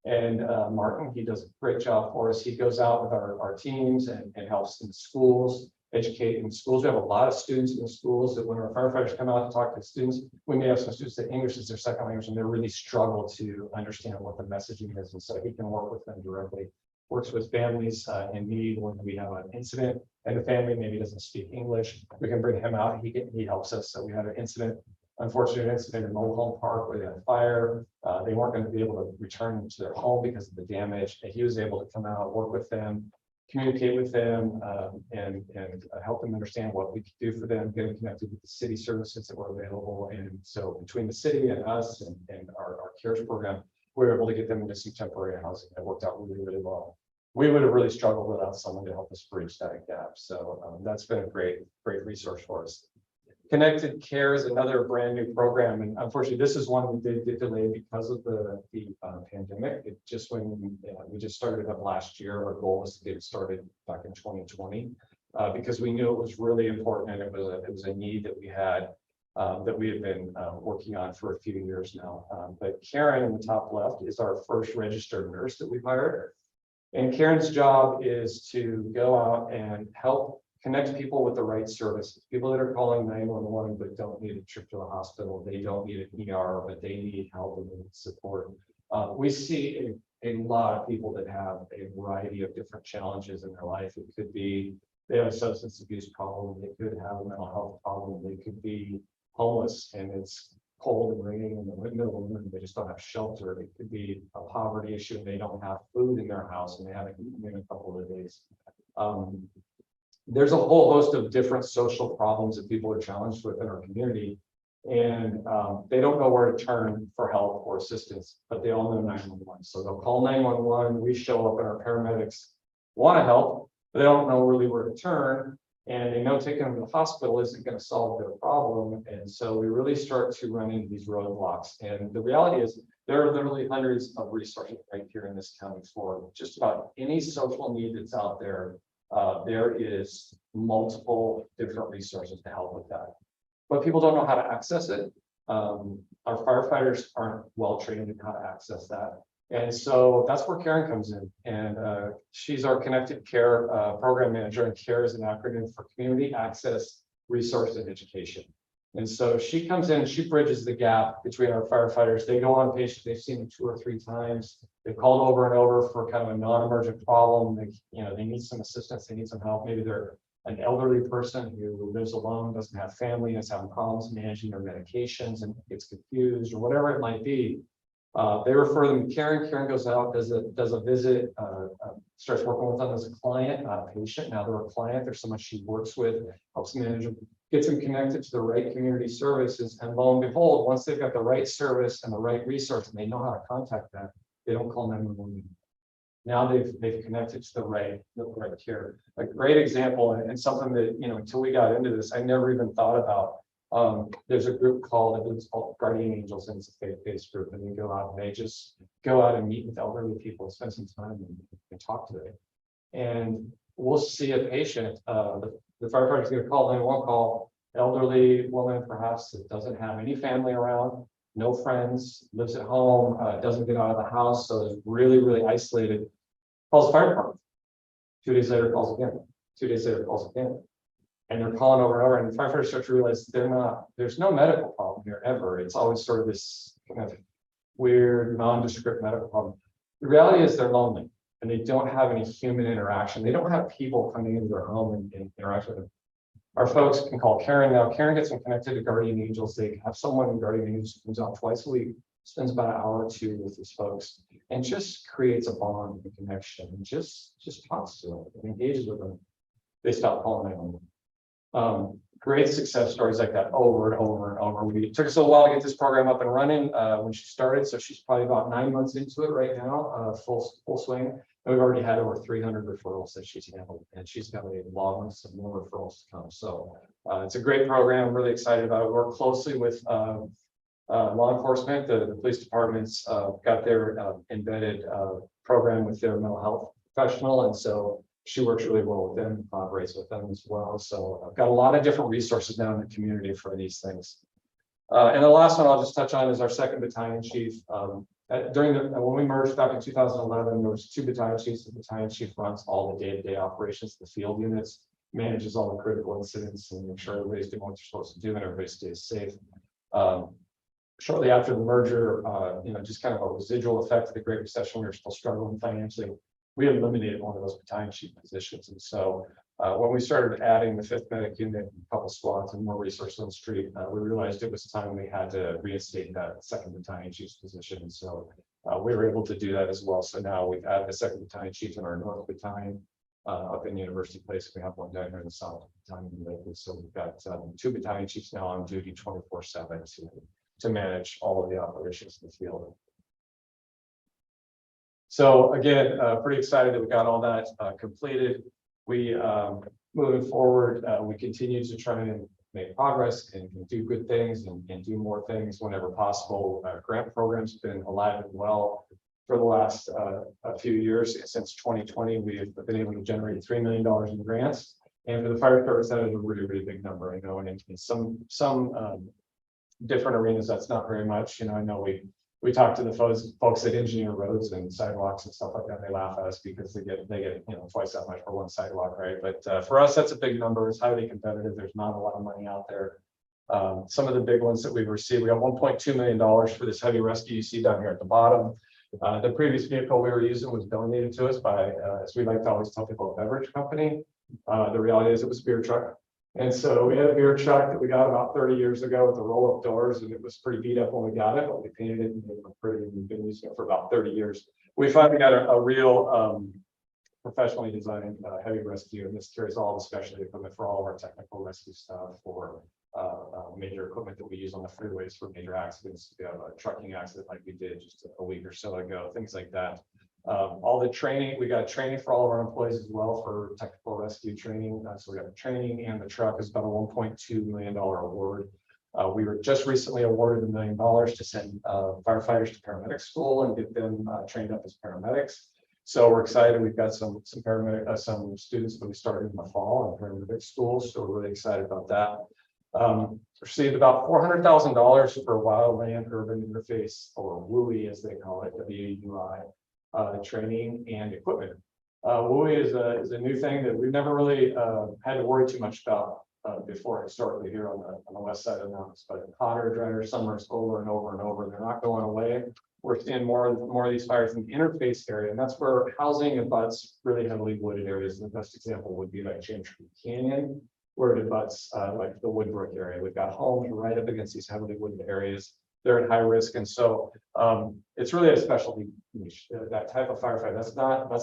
And Martin, he does a great job for us. He goes out with our teams and helps in schools, educate in schools. We have a lot of students in the schools that when our firefighters come out to talk to students, we may have some students that English is their second language and they really struggle to understand what the messaging is. And so he can work with them directly, works with families in need when we have an incident and the family maybe doesn't speak English. We can bring him out. He helps us. So we had an unfortunate incident in Mobile Home Park where they had a fire. They weren't going to be able to return to their home because of the damage. And he was able to come out, work with them, communicate with them, and help them understand what we could do for them, get them connected with the city services that were available. And so between the city and us and our CARES program, we were able to get them into some temporary housing. That worked out really, really well. We would have really struggled without someone to help us bridge that gap. So that's been a great resource for us. Connected Care is another brand new program, and unfortunately, this is one we did get delayed because of the pandemic. It just we just started it up last year. Our goal was to get it started back in 2020 because we knew it was really important and it was a need that we had been working on for a few years now. But Karen in the top left is our first registered nurse that we've hired, and Karen's job is to go out and help connect people with the right services. People that are calling 911 but don't need a trip to the hospital. They don't need an ER, but they need help and support. We see a lot of people that have a variety of different challenges in their life. It could be they have a substance abuse problem. They could have a mental health problem. They could be homeless and it's cold and raining in the middle of the winter. They just don't have shelter. It could be a poverty issue and they don't have food in their house and they haven't eaten in a couple of days. There's a whole host of different social problems that people are challenged with in our community, and they don't know where to turn for help or assistance, but they all know 911. So they'll call 911, we show up and our paramedics want to help, but they don't know really where to turn, and they know taking them to the hospital isn't going to solve their problem. And so we really start to run into these roadblocks. And the reality is there are literally hundreds of resources right here in this county for just about any social need that's out there. There is multiple different resources to help with that, but people don't know how to access it. Our firefighters aren't well trained in how to access that. And so that's where Karen comes in. And she's our Connected Care program manager, and CARE is an acronym for Community Access, Resource, and Education. And so she comes in and she bridges the gap between our firefighters. They go on patients, they've seen them 2 or 3 times. They've called over and over for kind of a non-emergent problem. They need some assistance, they need some help. Maybe they're an elderly person who lives alone, doesn't have family, is having problems managing their medications and gets confused or whatever it might be. They refer them to Karen. Karen goes out, does a visit, starts working with them as a client, not a patient. Now they're a client. There's someone she works with, helps manage them, gets them connected to the right community services. And lo and behold, once they've got the right service and the right resource and they know how to contact them, they don't call 911. Now they've connected to the right care. A great example and something that, until we got into this, I never even thought about. There's a group called Guardian Angels, and it's a faith-based group, and they go out and they just go out and meet with elderly people, spend some time and talk to them. And we'll see a patient, the firefighter's gonna call 911 call, elderly woman perhaps that doesn't have any family around, no friends, lives at home, doesn't get out of the house, so is really, really isolated, calls the fire department. 2 days later calls again, 2 days later calls again. And they're calling over and over, and the firefighters start to realize there's no medical problem here ever. It's always sort of this kind of weird, nondescript medical problem. The reality is they're lonely and they don't have any human interaction. They don't have people coming into their home and interact with them. Our folks can call Karen now. Karen gets them connected to Guardian Angels. They have someone in Guardian Angels who comes out twice a week, spends about an hour or two with these folks, and just creates a bond and connection, and just talks to them and engages with them. They stop calling 911. Great success stories like that over and over and over. It took us a while to get this program up and running when she started. So she's probably about 9 months into it right now, full swing. And we've already had over 300 referrals that she's handled, and she's got a long list of more referrals to come. So it's a great program. I'm really excited about it. We work closely with law enforcement. The police departments got their embedded program with their mental health professional, and so she works really well with them, collaborates with them as well. So I've got a lot of different resources now in the community for these things. And the last one I'll just touch on is our 2nd Battalion Chief. When we merged back in 2011, there was 2 battalion chiefs. The battalion chief runs all the day-to-day operations, the field units, manages all the critical incidents, and make sure everybody's doing what they're supposed to do and everybody stays safe. Shortly after the merger, just kind of a residual effect of the Great Recession, we were still struggling financially. We eliminated one of those battalion chief positions. And so when we started adding the 5th Medic Unit, a couple squads and more resources on the street, we realized it was time we had to reinstate that 2nd Battalion Chief's position. And so we were able to do that as well. So now we've added a 2nd Battalion Chief in our North Battalion up in University Place. We have one down here in the South Battalion in Lakewood. So we've got 2 battalion chiefs now on duty 24/7 to manage all of the operations in the field. So again, pretty excited that we got all that completed. We moving forward, we continue to try and make progress and do good things and do more things whenever possible. Our grant program's been alive and well for the last a few years. Since 2020, we've been able to generate $3 million in grants. And for the fire service, that is a really, really big number. I know, and in some different arenas, that's not very much. I know we talk to the folks that engineer roads and sidewalks and stuff like that. They laugh at us because they get twice that much for one sidewalk, right? But for us, that's a big number. It's highly competitive. There's not a lot of money out there. Some of the big ones that we've received, we got $1.2 million for this heavy rescue you see down here at the bottom. The previous vehicle we were using was donated to us by, as we like to always tell people, a beverage company. The reality is it was a beer truck. And so we had a beer truck that we got about 30 years ago with the roll-up doors, and it was pretty beat up when we got it, but we painted it and it looked pretty, and we've been using it for about 30 years. We finally got a real professionally designed heavy rescue, and this carries all the specialty equipment for all of our technical rescue stuff, for major equipment that we use on the freeways for major accidents. We have a trucking accident like we did just a week or so ago, things like that. All the training, we got training for all of our employees as well for technical rescue training. So we got the training, and the truck is about a $1.2 million award. We were just recently awarded $1 million to send firefighters to paramedic school and get them trained up as paramedics. So we're excited. We've got some some students that we started in the fall in paramedic school. So we're really excited about that. Received about $400,000 for Wildland Urban Interface, or WUI as they call it, WUI. Training and equipment. WUI is a new thing that we've never really had to worry too much about before historically here on the west side of the mountains. But hotter, drier summers over and over and over, they're not going away. We're seeing more of these fires in the interface area, and that's where housing abuts really heavily wooded areas. And the best example would be like James Creek Canyon, where it abuts like the Woodbrook area. We've got homes right up against these heavily wooded areas. they're at high risk. And so it's really a specialty niche, that type of firefight. That's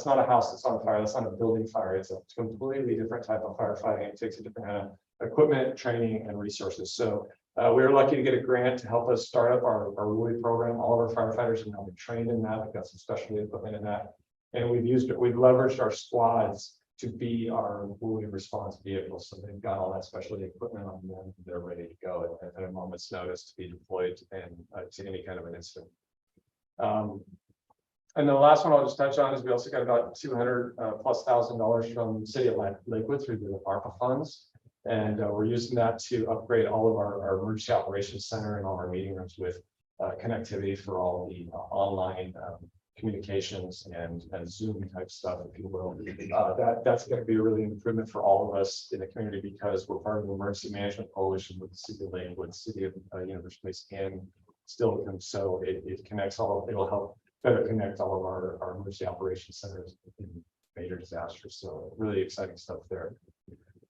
not a house that's on fire. That's not a building fire. It's a completely different type of firefighting. It takes a different kind of equipment, training, and resources. So we were lucky to get a grant to help us start up our WUI program. All of our firefighters have now been trained in that. We've got some specialty equipment in that. And we've leveraged our squads to be our WUI response vehicles. So they've got all that specialty equipment on them. They're ready to go at a moment's notice to be deployed and to any kind of an incident. And the last one I'll just touch on is we also got about $200,000+ from the city of Lakewood through the ARPA funds. And we're using that to upgrade all of our emergency operations center and all our meeting rooms with connectivity for all the online communications and Zoom type stuff, if you will. That's going to be a really improvement for all of us in the community because we're part of the emergency management coalition with the city of Lakewood, city of University Place, and Steilacoom. So it connects it'll help better connect all of our emergency operations centers in major disasters. So really exciting stuff there.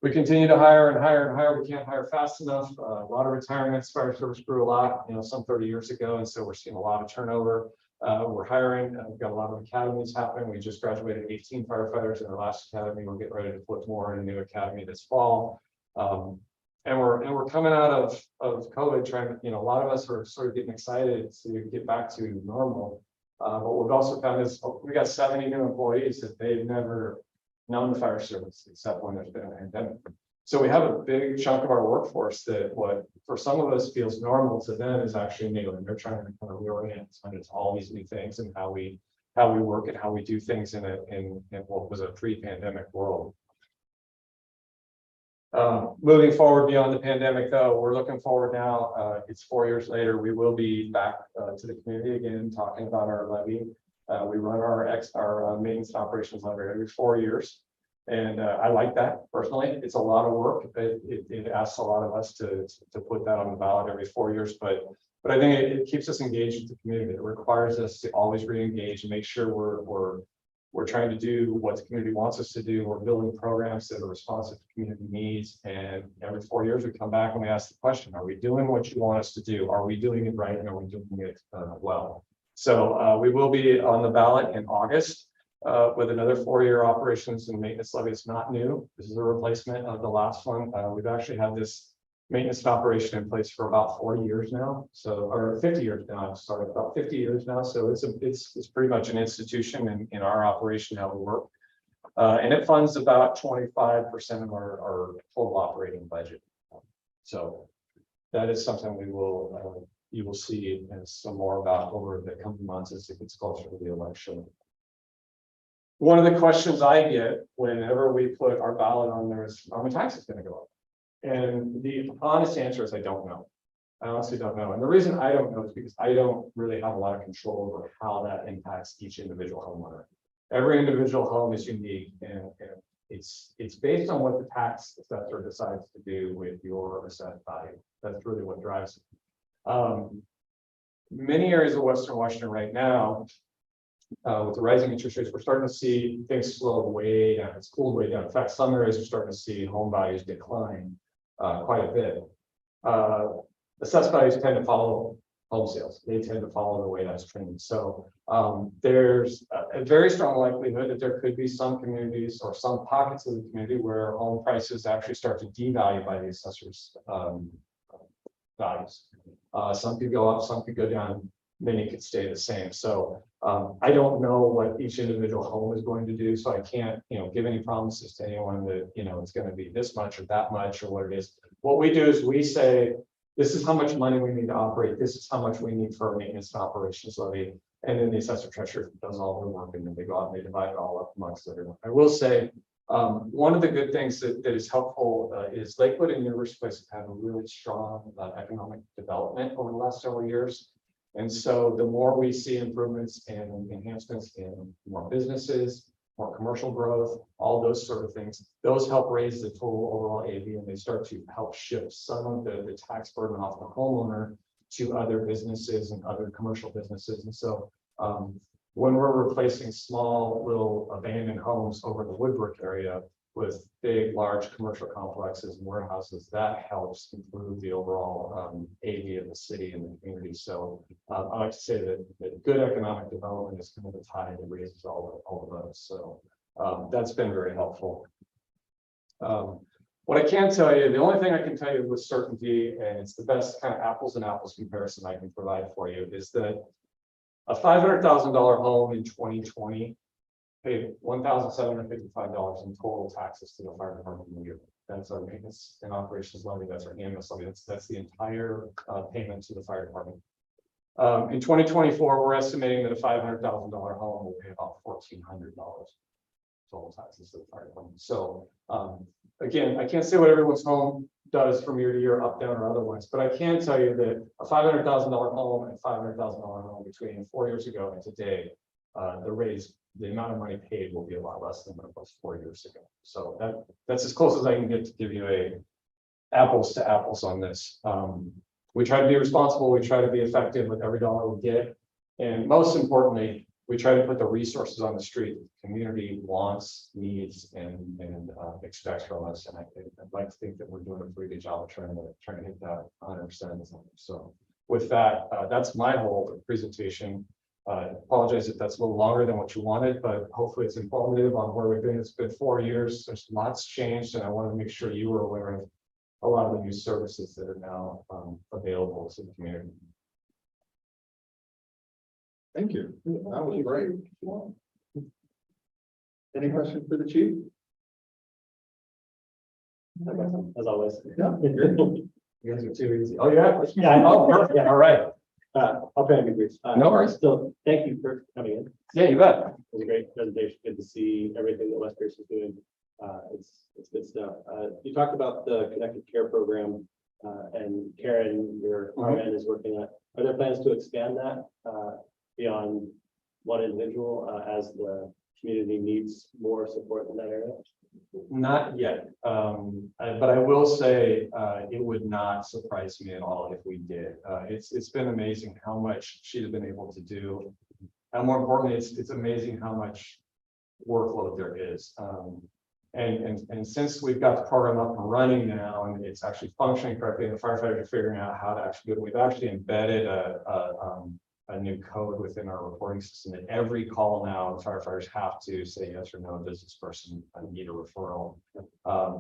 We continue to hire and hire and hire. We can't hire fast enough. A lot of retirements. Fire service grew a lot, some 30 years ago, and so we're seeing a lot of turnover. We're hiring. We've got a lot of academies happening. We just graduated 18 firefighters in our last academy. We're getting ready to flip more in a new academy this fall. And we're coming out of COVID, trying to, a lot of us are sort of getting excited to get back to normal. But we've also found is we got 70 new employees that they've never known the fire service except when there's been a pandemic. So we have a big chunk of our workforce that what for some of us feels normal to them is actually new, and they're trying to kind of reorient to all these new things and how we work and how we do things in what was a pre-pandemic world. Moving forward beyond the pandemic, though, we're looking forward now. It's 4 years later. We will be back to the community again, talking about our levy. We run our maintenance and operations levy every 4 years. And I like that personally. It's a lot of work. It asks a lot of us to put that on the ballot every 4 years. But I think it keeps us engaged with the community. It requires us to always re-engage and make sure we're trying to do what the community wants us to do. We're building programs that are responsive to community needs. And every 4 years we come back and we ask the question, are we doing what you want us to do? Are we doing it right? And are we doing it well? So we will be on the ballot in August with another 4-year operations and maintenance levy. It's not new. This is a replacement of the last one. We've actually had this maintenance and operation in place for about 40 years now. So, or 50 years now. I've started about 50 years now. So it's pretty much an institution in our operation, how we work. And it funds about 25% of our total operating budget. So that is something you will see some more about over the coming months as it gets closer to the election. One of the questions I get whenever we put our ballot on there is, are my taxes going to go up? And the honest answer is I don't know. I honestly don't know. And the reason I don't know is because I don't really have a lot of control over how that impacts each individual homeowner. Every individual home is unique, and it's based on what the tax assessor decides to do with your assessed value. That's really what drives it. Many areas of Western Washington right now, with the rising interest rates, we're starting to see things slow way down. It's cooled way down. In fact, some areas are starting to see home values decline quite a bit. Assessed values tend to follow home sales. They tend to follow the way that's trending. So there's a very strong likelihood that there could be some communities or some pockets of the community where home prices actually start to devalue by the assessor's values. Some could go up, some could go down, many could stay the same. So I don't know what each individual home is going to do, so I can't, give any promises to anyone that, it's going to be this much or that much or what it is. What we do is we say, this is how much money we need to operate. This is how much we need for our maintenance and operations levy. And then the assessor treasurer does all the work, and then they go out and they divide it all up amongst everyone. I will say, one of the good things that is helpful is Lakewood and University Place have had a really strong economic development over the last several years. And so the more we see improvements and enhancements in more businesses, more commercial growth, all those sort of things, those help raise the total overall AV, and they start to help shift some of the tax burden off the homeowner to other businesses and other commercial businesses. And so when we're replacing small little abandoned homes over in the Woodbrook area with big, large commercial complexes and warehouses, that helps improve the overall AV of the city and the community. So I like to say that good economic development is kind of the tide that raises all of those. So that's been very helpful. What I can tell you, the only thing I can tell you with certainty, and it's the best kind of apples and apples comparison I can provide for you, is that a $500,000 home in 2020 paid $1,755 in total taxes to the fire department in the year. That's our maintenance and operations levy. That's our ambulance levy. That's the entire payment to the fire department. In 2024, we're estimating that a $500,000 home will pay about $1,400 total taxes to the fire department. So again, I can't say what everyone's home does from year to year, up, down, or otherwise, but I can tell you that a $500,000 home and $500,000 home between 4 years ago and today, the amount of money paid will be a lot less than what it was 4 years ago. So that's as close as I can get to give you a apples to apples on this. We try to be responsible. We try to be effective with every dollar we get. And most importantly, we try to put the resources on the street the community wants, needs, and expects from us. And I'd like to think that we're doing a pretty good job of trying to hit that 100%. So with that, that's my whole presentation. Apologize if that's a little longer than what you wanted, but hopefully it's informative on where we've been. It's been 4 years. There's lots changed, and I want to make sure you were aware of a lot of the new services that are now available to the community. Thank you. That was great. Any questions for the chief? As always. Yeah. You guys are too easy. Oh, yeah. Yeah, Oh, perfect. Yeah, all right. I'll try to be brief. No worries. So thank you for coming in. Yeah, you bet. It was a great presentation. Good to see everything that West Pierce is doing. It's good stuff. You talked about the Connected Care program, and Karen, your RN is working on. Are there plans to expand that beyond one individual as the community needs more support in that area? Not yet, but I will say it would not surprise me at all if we did. It's been amazing how much she's been able to do, and more importantly, it's amazing how much workload there is. And since we've got the program up and running now, and it's actually functioning correctly, and the firefighters are figuring out how to actually do it, we've actually embedded a new code within our reporting system that every call now, firefighters have to say yes or no, does this person need a referral?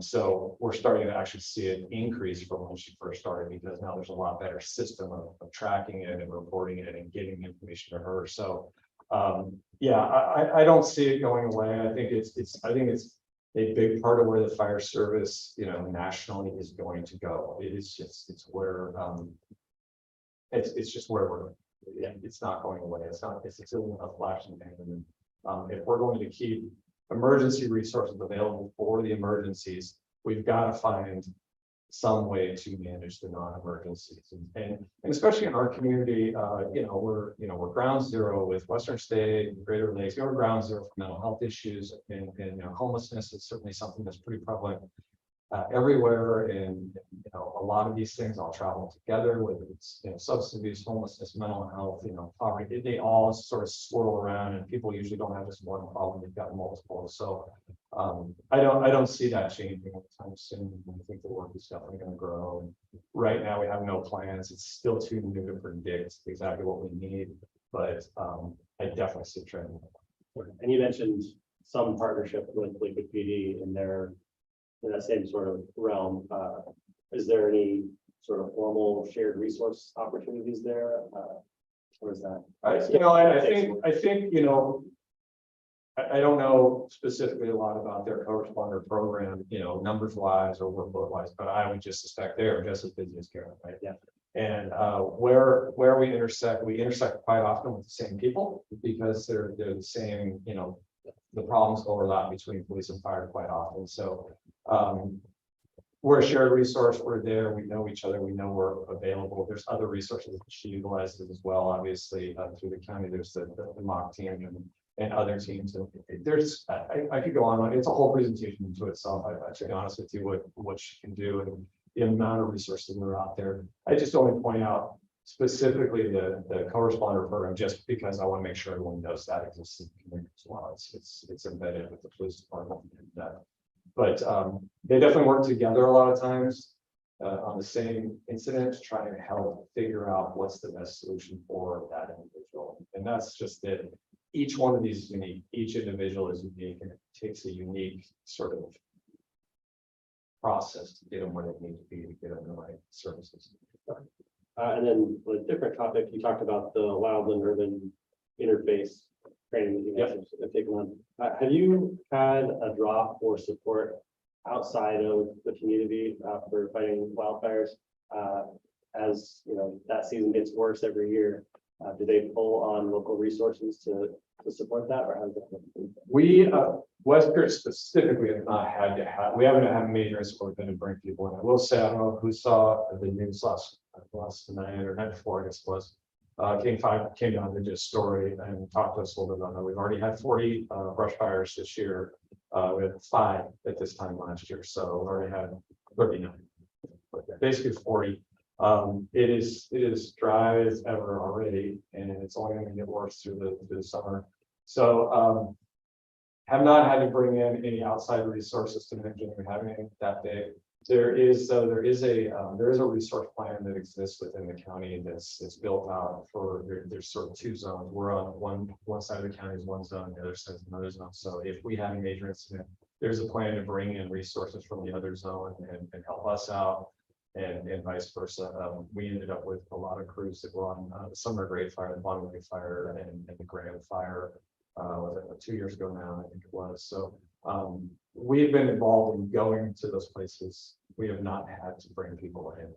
So we're starting to actually see an increase from when she first started, because now there's a lot better system of tracking it and reporting it and getting the information to her. So yeah, I don't see it going away. I think it's a big part of where the fire service, nationally is going to go. It's where it's just where we're. It's not going away. It's still a flash in the pan. And if we're going to keep emergency resources available for the emergencies, we've got to find some way to manage the non-emergencies. And especially in our community, we're ground zero with Western State, Greater Lakes. We're ground zero for mental health issues, and homelessness is certainly something that's pretty prevalent everywhere. And a lot of these things all travel together, whether it's substance abuse, homelessness, mental health, poverty. They all sort of swirl around, and people usually don't have just one problem; they've got multiple. So I don't see that changing anytime soon. I think the work is definitely going to grow. And right now, we have no plans. It's still too new to predict exactly what we need, but I definitely see a trend. And you mentioned some partnership with Lakewood PD in that same sort of realm. Is there any sort of formal shared resource opportunities there? Or is that? I think I don't know specifically a lot about their corresponder program, numbers wise or workload wise, but I would just suspect they are just as busy as Karen, right? Yeah. And where we intersect quite often with the same people, because they're the same, the problems overlap between police and fire quite often. So we're a shared resource. We're there. We know each other. We know we're available. There's other resources that she utilizes as well. Obviously, through the county, there's the mock team and other teams. And there's I could go on. It's a whole presentation into itself. To be honest with you, what she can do and the amount of resources that are out there. I just only point out specifically the co-responder program, just because I want to make sure everyone knows that exists in the community as well. It's embedded with the police department. But they definitely work together a lot of times on the same incident, trying to help figure out what's the best solution for that individual. And that's just it. Each one of these is unique. Each individual is unique, and it takes a unique sort of process to get them where they need to be to get them the right services. And then with a different topic, you talked about the wild and urban interface training that you guys have taken on. Have you had a drop or support outside of the community for fighting wildfires? As you know, that season gets worse every year. Do they pull on local resources to support that, or how does that work? We, West Pierce specifically have not had to have, we haven't had a major incident to bring people in. I will say, I don't know who saw the news last night or night before, I guess it was. King 5 came down and did a story and talked to us a little bit on that. We've already had 40 brush fires this year. We had 5 at this time last year, so we already had 39. But basically 40. It is dry as ever already, and it's only going to get worse through the summer. So have not had to bring in any outside resources to manage it. We haven't had that big. There is a resource plan that exists within the county that's built out for there's sort of 2 zones. We're on one side of the county is one zone, the other side is another zone. So if we have a major incident, there's a plan to bring in resources from the other zone and help us out. And vice versa. We ended up with a lot of crews that were on the Summer Great Fire, the Bottom Lake Fire, and the Grand Fire. Was it 2 years ago now? I think it was. So we've been involved in going to those places. We have not had to bring people in.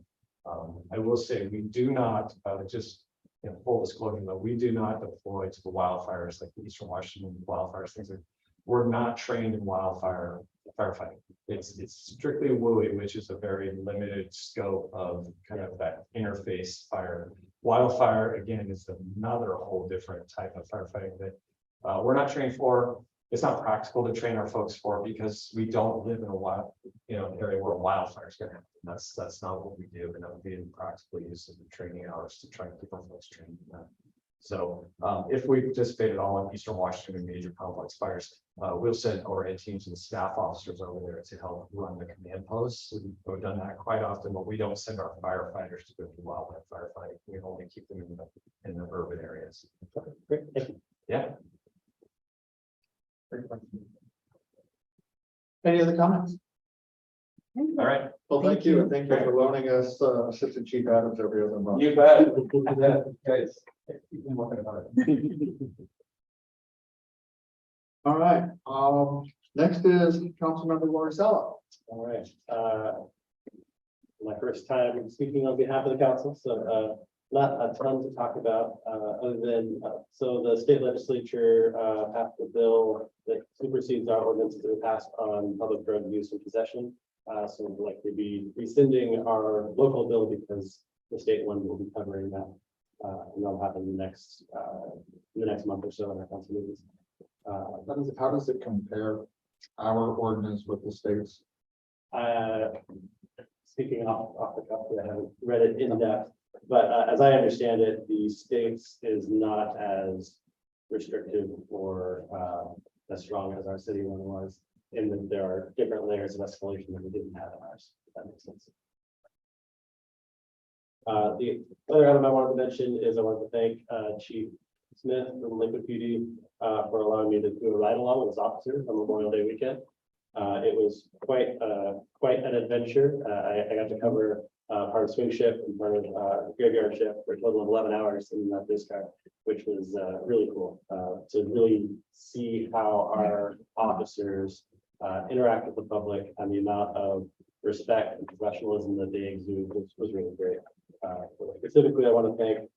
I will say we do not just in full disclosure though, we do not deploy to the wildfires like the Eastern Washington wildfires. Things like we're not trained in wildfire firefighting. It's strictly WUI, which is a very limited scope of kind of that interface fire. Wildfire, again, is another whole different type of firefighting that we're not trained for. It's not practical to train our folks for because we don't live in a wild, area where a wildfire is going to happen. That's not what we do, and that would be practically used as the training hours to try to keep our folks trained in that. So if we participate at all in Eastern Washington and major complex fires, we'll send overhead teams and staff officers over there to help run the command posts. We've done that quite often, but we don't send our firefighters to go do wildland firefighting. We only keep them in the urban areas. Great, thank you. Yeah. Any other comments? All right. Well, thank you, and thank you for loaning us Assistant Chief Adams every other month. You bet. Guys, keep working about it. All right, next is Councilmember Lorisella. All right. My first time speaking on behalf of the council, so not a ton to talk about other than so the state legislature passed a bill that supersedes our ordinances that were passed on public drug use and possession. So we'll likely be rescinding our local bill because the state one will be covering that. And that'll happen in the next month or so in our council meetings. How does it compare our ordinance with the state's? Speaking off the cuff, I haven't read it in depth, but as I understand it, the state's is not as restrictive or as strong as our city one was, in that there are different layers of escalation that we didn't have in ours. If that makes sense. The other item I wanted to mention is I wanted to thank Chief Smith from Lakewood PD for allowing me to do a ride along with his officers on Memorial Day weekend. It was quite an adventure. I got to cover part of swing shift and part of graveyard shift for a total of 11 hours in this car, which was really cool to really see how our officers interact with the public and the amount of respect and professionalism that they exude was really great. Specifically, I want to thank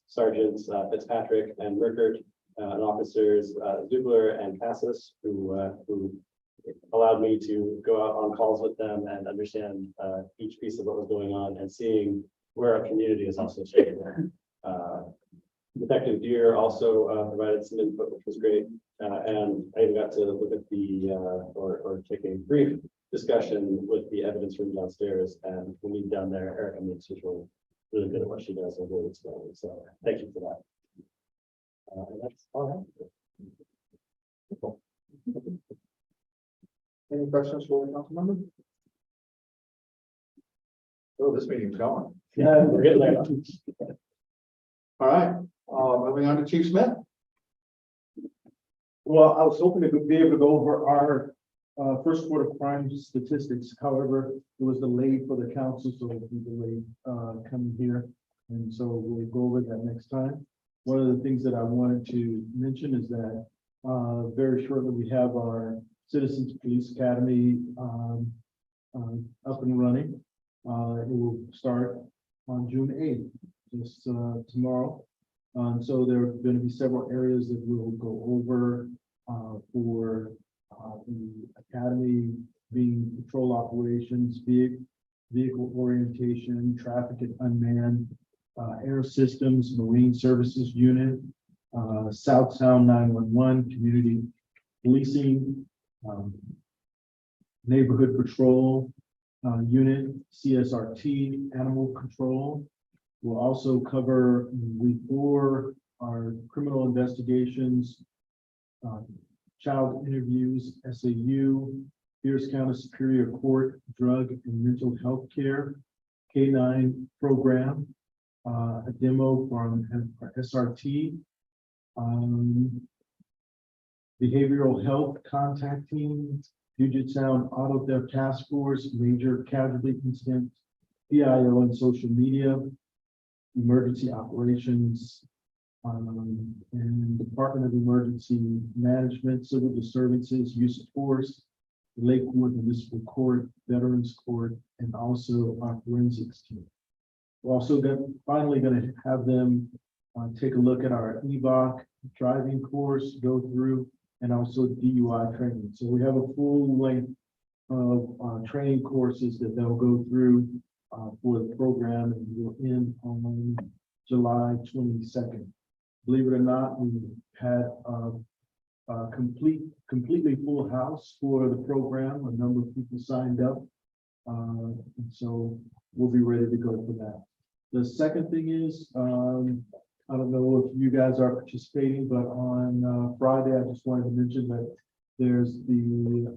Sergeants Fitzpatrick and Rickert and officers Zubler and Cassis who allowed me to go out on calls with them and understand each piece of what was going on and seeing where our community is also staying there. Detective Deere also provided some input, which was great. And I even got to look at the or take a brief discussion with the evidence room downstairs. And when we down there, Erica made such a really good at what she does and really explain. So thank you for that. And that's all Any questions for the council member? Oh, this meeting's going. Yeah, we're getting there. All right, moving on to Chief Smith. Well, I was hoping to be able to go over our first quarter crime statistics. However, it was delayed for the council, so it'll be delayed coming here. And so we'll go over that next time. One of the things that I wanted to mention is that very shortly we have our Citizens Police Academy up and running. It will start on June 8th, just tomorrow. So there are going to be several areas that we'll go over for the academy, being patrol operations, vehicle orientation, traffic and unmanned, air systems, marine services unit, South Sound 911, community policing, neighborhood patrol unit, CSRT, animal control. We'll also cover week 4, our criminal investigations, child interviews, SAU, Pierce County Superior Court, drug and mental health care, K9 program, a demo from our SRT, behavioral health contact team, Puget Sound Auto Theft Task Force, major casualty incident, PIO and social media, emergency operations, and Department of Emergency Management, Civil Disturbances, Use of Force, Lakewood Municipal Court, Veterans Court, and also our forensics team. We're also finally going to have them take a look at our EVOC driving course, go through, and also DUI training. So we have a full length of training courses that they'll go through for the program, and we'll end on July 22nd. Believe it or not, we had a completely full house for the program. A number of people signed up. And so we'll be ready to go for that. The second thing is, I don't know if you guys are participating, but on Friday, I just wanted to mention that there's the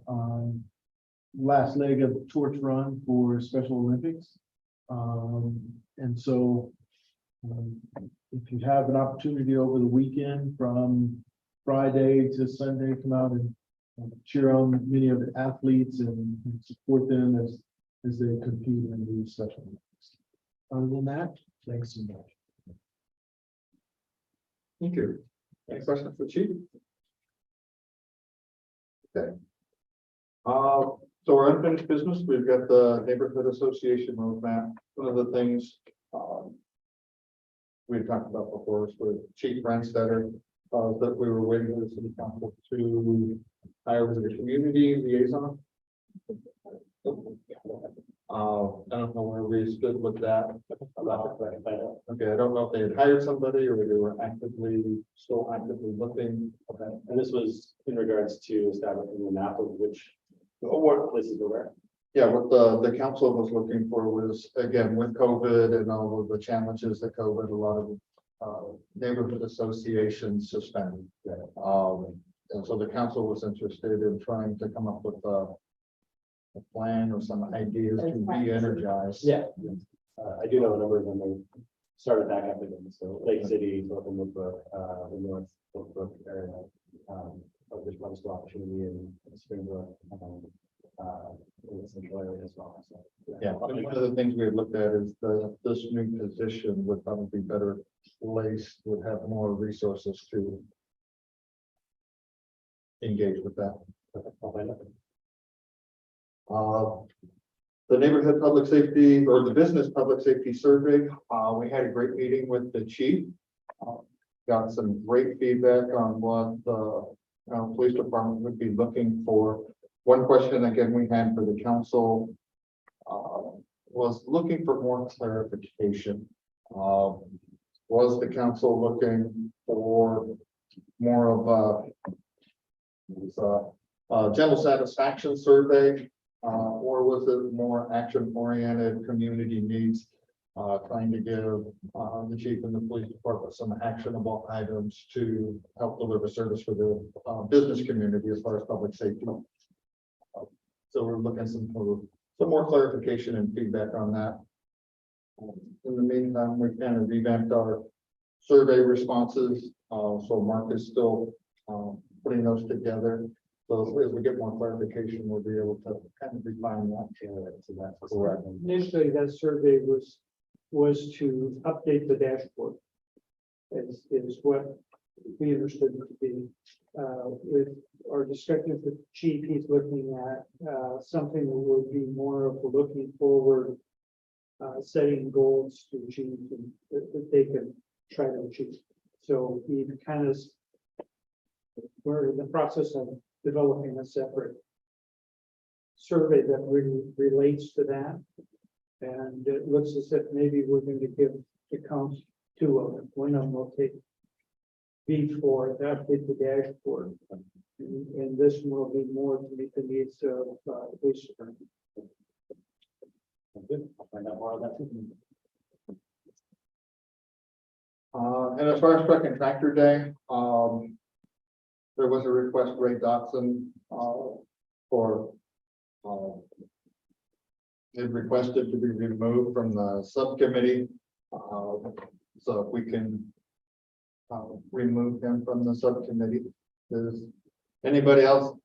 last leg of the torch run for Special Olympics. And so if you have an opportunity over the weekend from Friday to Sunday, come out and cheer on many of the athletes and support them as they compete in these Special Olympics. Other than that, thanks so much. Thank you. Any questions for Chief? Okay. So our unfinished business, we've got the neighborhood association roadmap. One of the things we talked about before is with Chief Branstetter, that we were waiting for the city council to hire as a community liaison. I don't know where we stood with that. Okay, I don't know if they had hired somebody or they were still actively looking. Okay, and this was in regards to establishing the map of what places were where. Yeah, what the council was looking for was, again, with COVID and all of the challenges that COVID, a lot of neighborhood associations suspended. And so the council was interested in trying to come up with a plan or some ideas to re-energize. Yeah. I do know a number of them are started back up again. So Lake City, North Woodbrook, the North Woodbrook area. There's one still opportunity in Springbrook, in the central area as well. So, Yeah, one of the things we had looked at is this new position would probably be better placed, would have more resources to engage with that. I'll find out. The neighborhood public safety or the business public safety survey, we had a great meeting with the chief. Got some great feedback on what the police department would be looking for. One question again we had for the council was looking for more clarification. Was the council looking for more of a general satisfaction survey, or was it more action-oriented community needs? trying to give, the chief and the police department some actionable items to help deliver service for the, business community as far as public safety. So we're looking for some more clarification and feedback on that. In the meantime, we kind of revamped our survey responses, so Mark is still, putting those together. So as we get more clarification, we'll be able to kind of refine that. So that's correct. Initially, that survey was to update the dashboard. Is what we understood it to be. With our discussions with the chief, he's looking at, something that would be more of a looking forward, setting goals to achieve and that they can try to achieve. So he kind of, we're in the process of developing a separate survey that really relates to that. And it looks as if maybe we're going to give the council two of them. One of them will take B4, that update the dashboard. And this one will be more to meet the needs of the police department. Good. I'll find out more on that too. And as far as truck and tractor day, there was a request, Ray Dotson, for, they requested to be removed from the subcommittee. So if we can, remove him from the subcommittee. Is anybody else,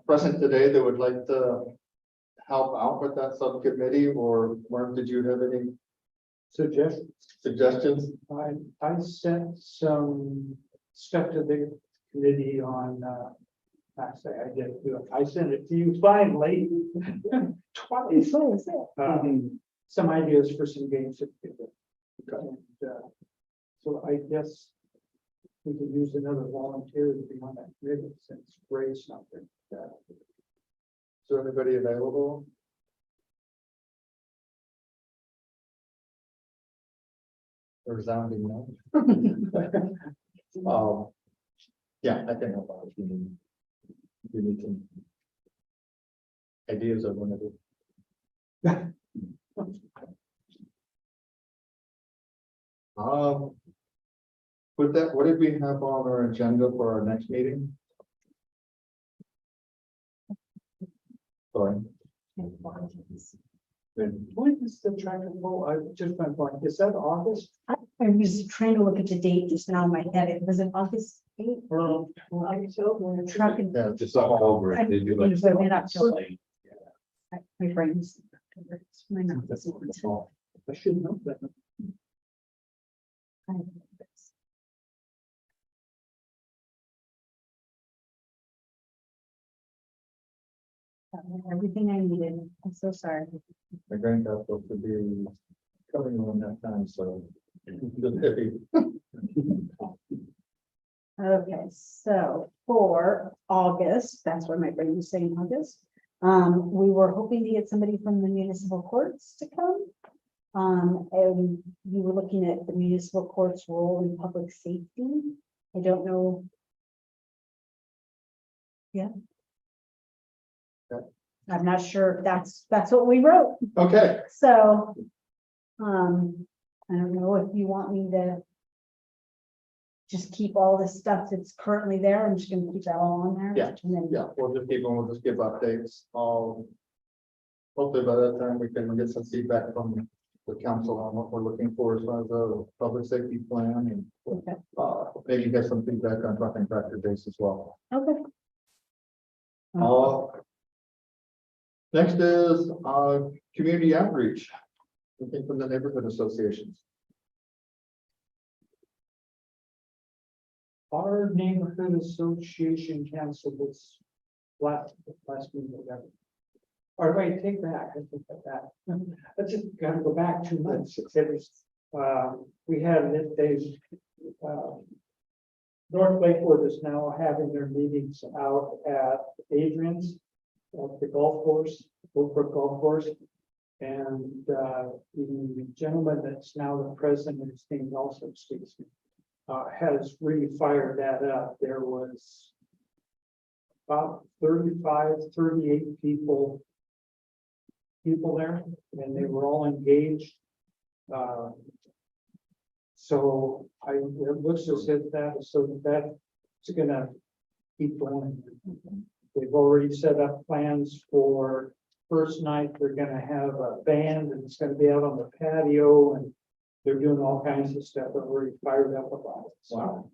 present today that would like to help out with that subcommittee, or Mark, did you have any suggestions? I sent some stuff to the committee on, actually, I didn't do it. I sent it to you finally. Twice. Some ideas for some games. That we could do. And, so I guess we could use another volunteer to be on that committee since Ray's not there. Is there anybody available? A resounding no. Yeah, I can help out if you need. If you need some ideas of one of it. With that, what did we have on our agenda for our next meeting? Sorry. When is the tractor pull? I just went blank. Is that August? I was trying to look at the date just now in my head. Was it August 8th? October. Truck and. Yeah, just over. I think it was in October. My brain's. My mouth is not. I should know that. Everything I needed. I'm so sorry. My granddaughter could be coming on that time, so. Just iffy. Okay, so for August, that's where my brain was saying August. We were hoping to get somebody from the municipal courts to come. And we were looking at the municipal court's role in public safety. I don't know. Yeah. I'm not sure if that's what we wrote. Okay, So, I don't know if you want me to just keep all this stuff that's currently there. I'm just gonna keep that all on there. Yeah, And then, yeah, we'll just keep on, we'll just give updates. Hopefully by that time we can get some feedback from the council on what we're looking for as far as a public safety plan and okay, maybe get some feedback on truck and tractor days as well. okay. Next is, community outreach. Looking from the neighborhood associations. Our neighborhood association canceled this last meeting, whatever. Or wait, take back, I think that. Let's just gotta go back 2 months. It was, we had this days, North Lakewood is now having their meetings out at Adrian's, at the golf course, Oak Brook Golf Course. And the gentleman that's now the president, his name also escapes me, has really fired that up. There was about 35, 38 people there, and they were all engaged. So it looks as if that's gonna keep going. They've already set up plans for first night, they're gonna have a band and it's gonna be out on the patio and they're doing all kinds of stuff. I'm already fired up about it. So,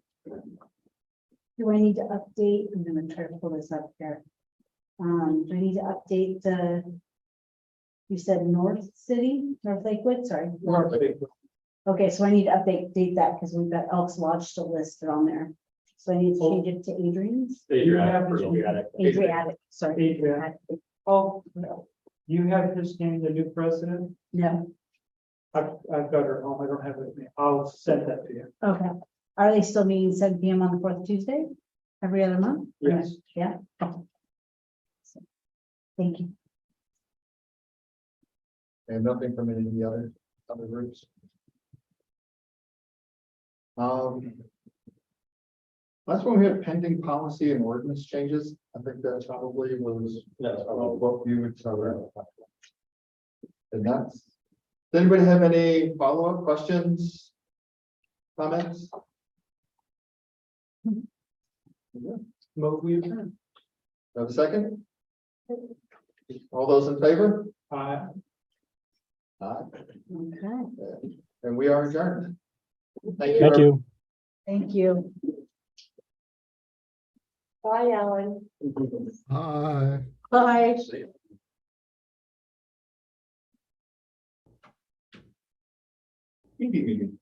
Do I need to update? I'm gonna try to pull this up here. Do I need to update you said North Lakewood, sorry. Okay, so I need to update that because we've got Elks Lodge still listed on there. So I need to change it to Adrian's. Adriatic, sorry. Adriatic. Oh, no. You have his name, the new president? No, I've got her home. I don't have it. I'll send that to you. okay. Are they still meeting 7 PM on the fourth Tuesday? Every other month? Yes. Yeah. Thank you. And nothing from any of the other groups. Last one, we have pending policy and ordinance changes. I think that probably was what you would cover. And that's, does anybody have any follow-up questions? Comments? Move we adjourn. Have a second? All those in favor? Aye. Okay, And we are adjourned. Thank you. thank you. Bye, Alan. Hi. Bye. Meeting.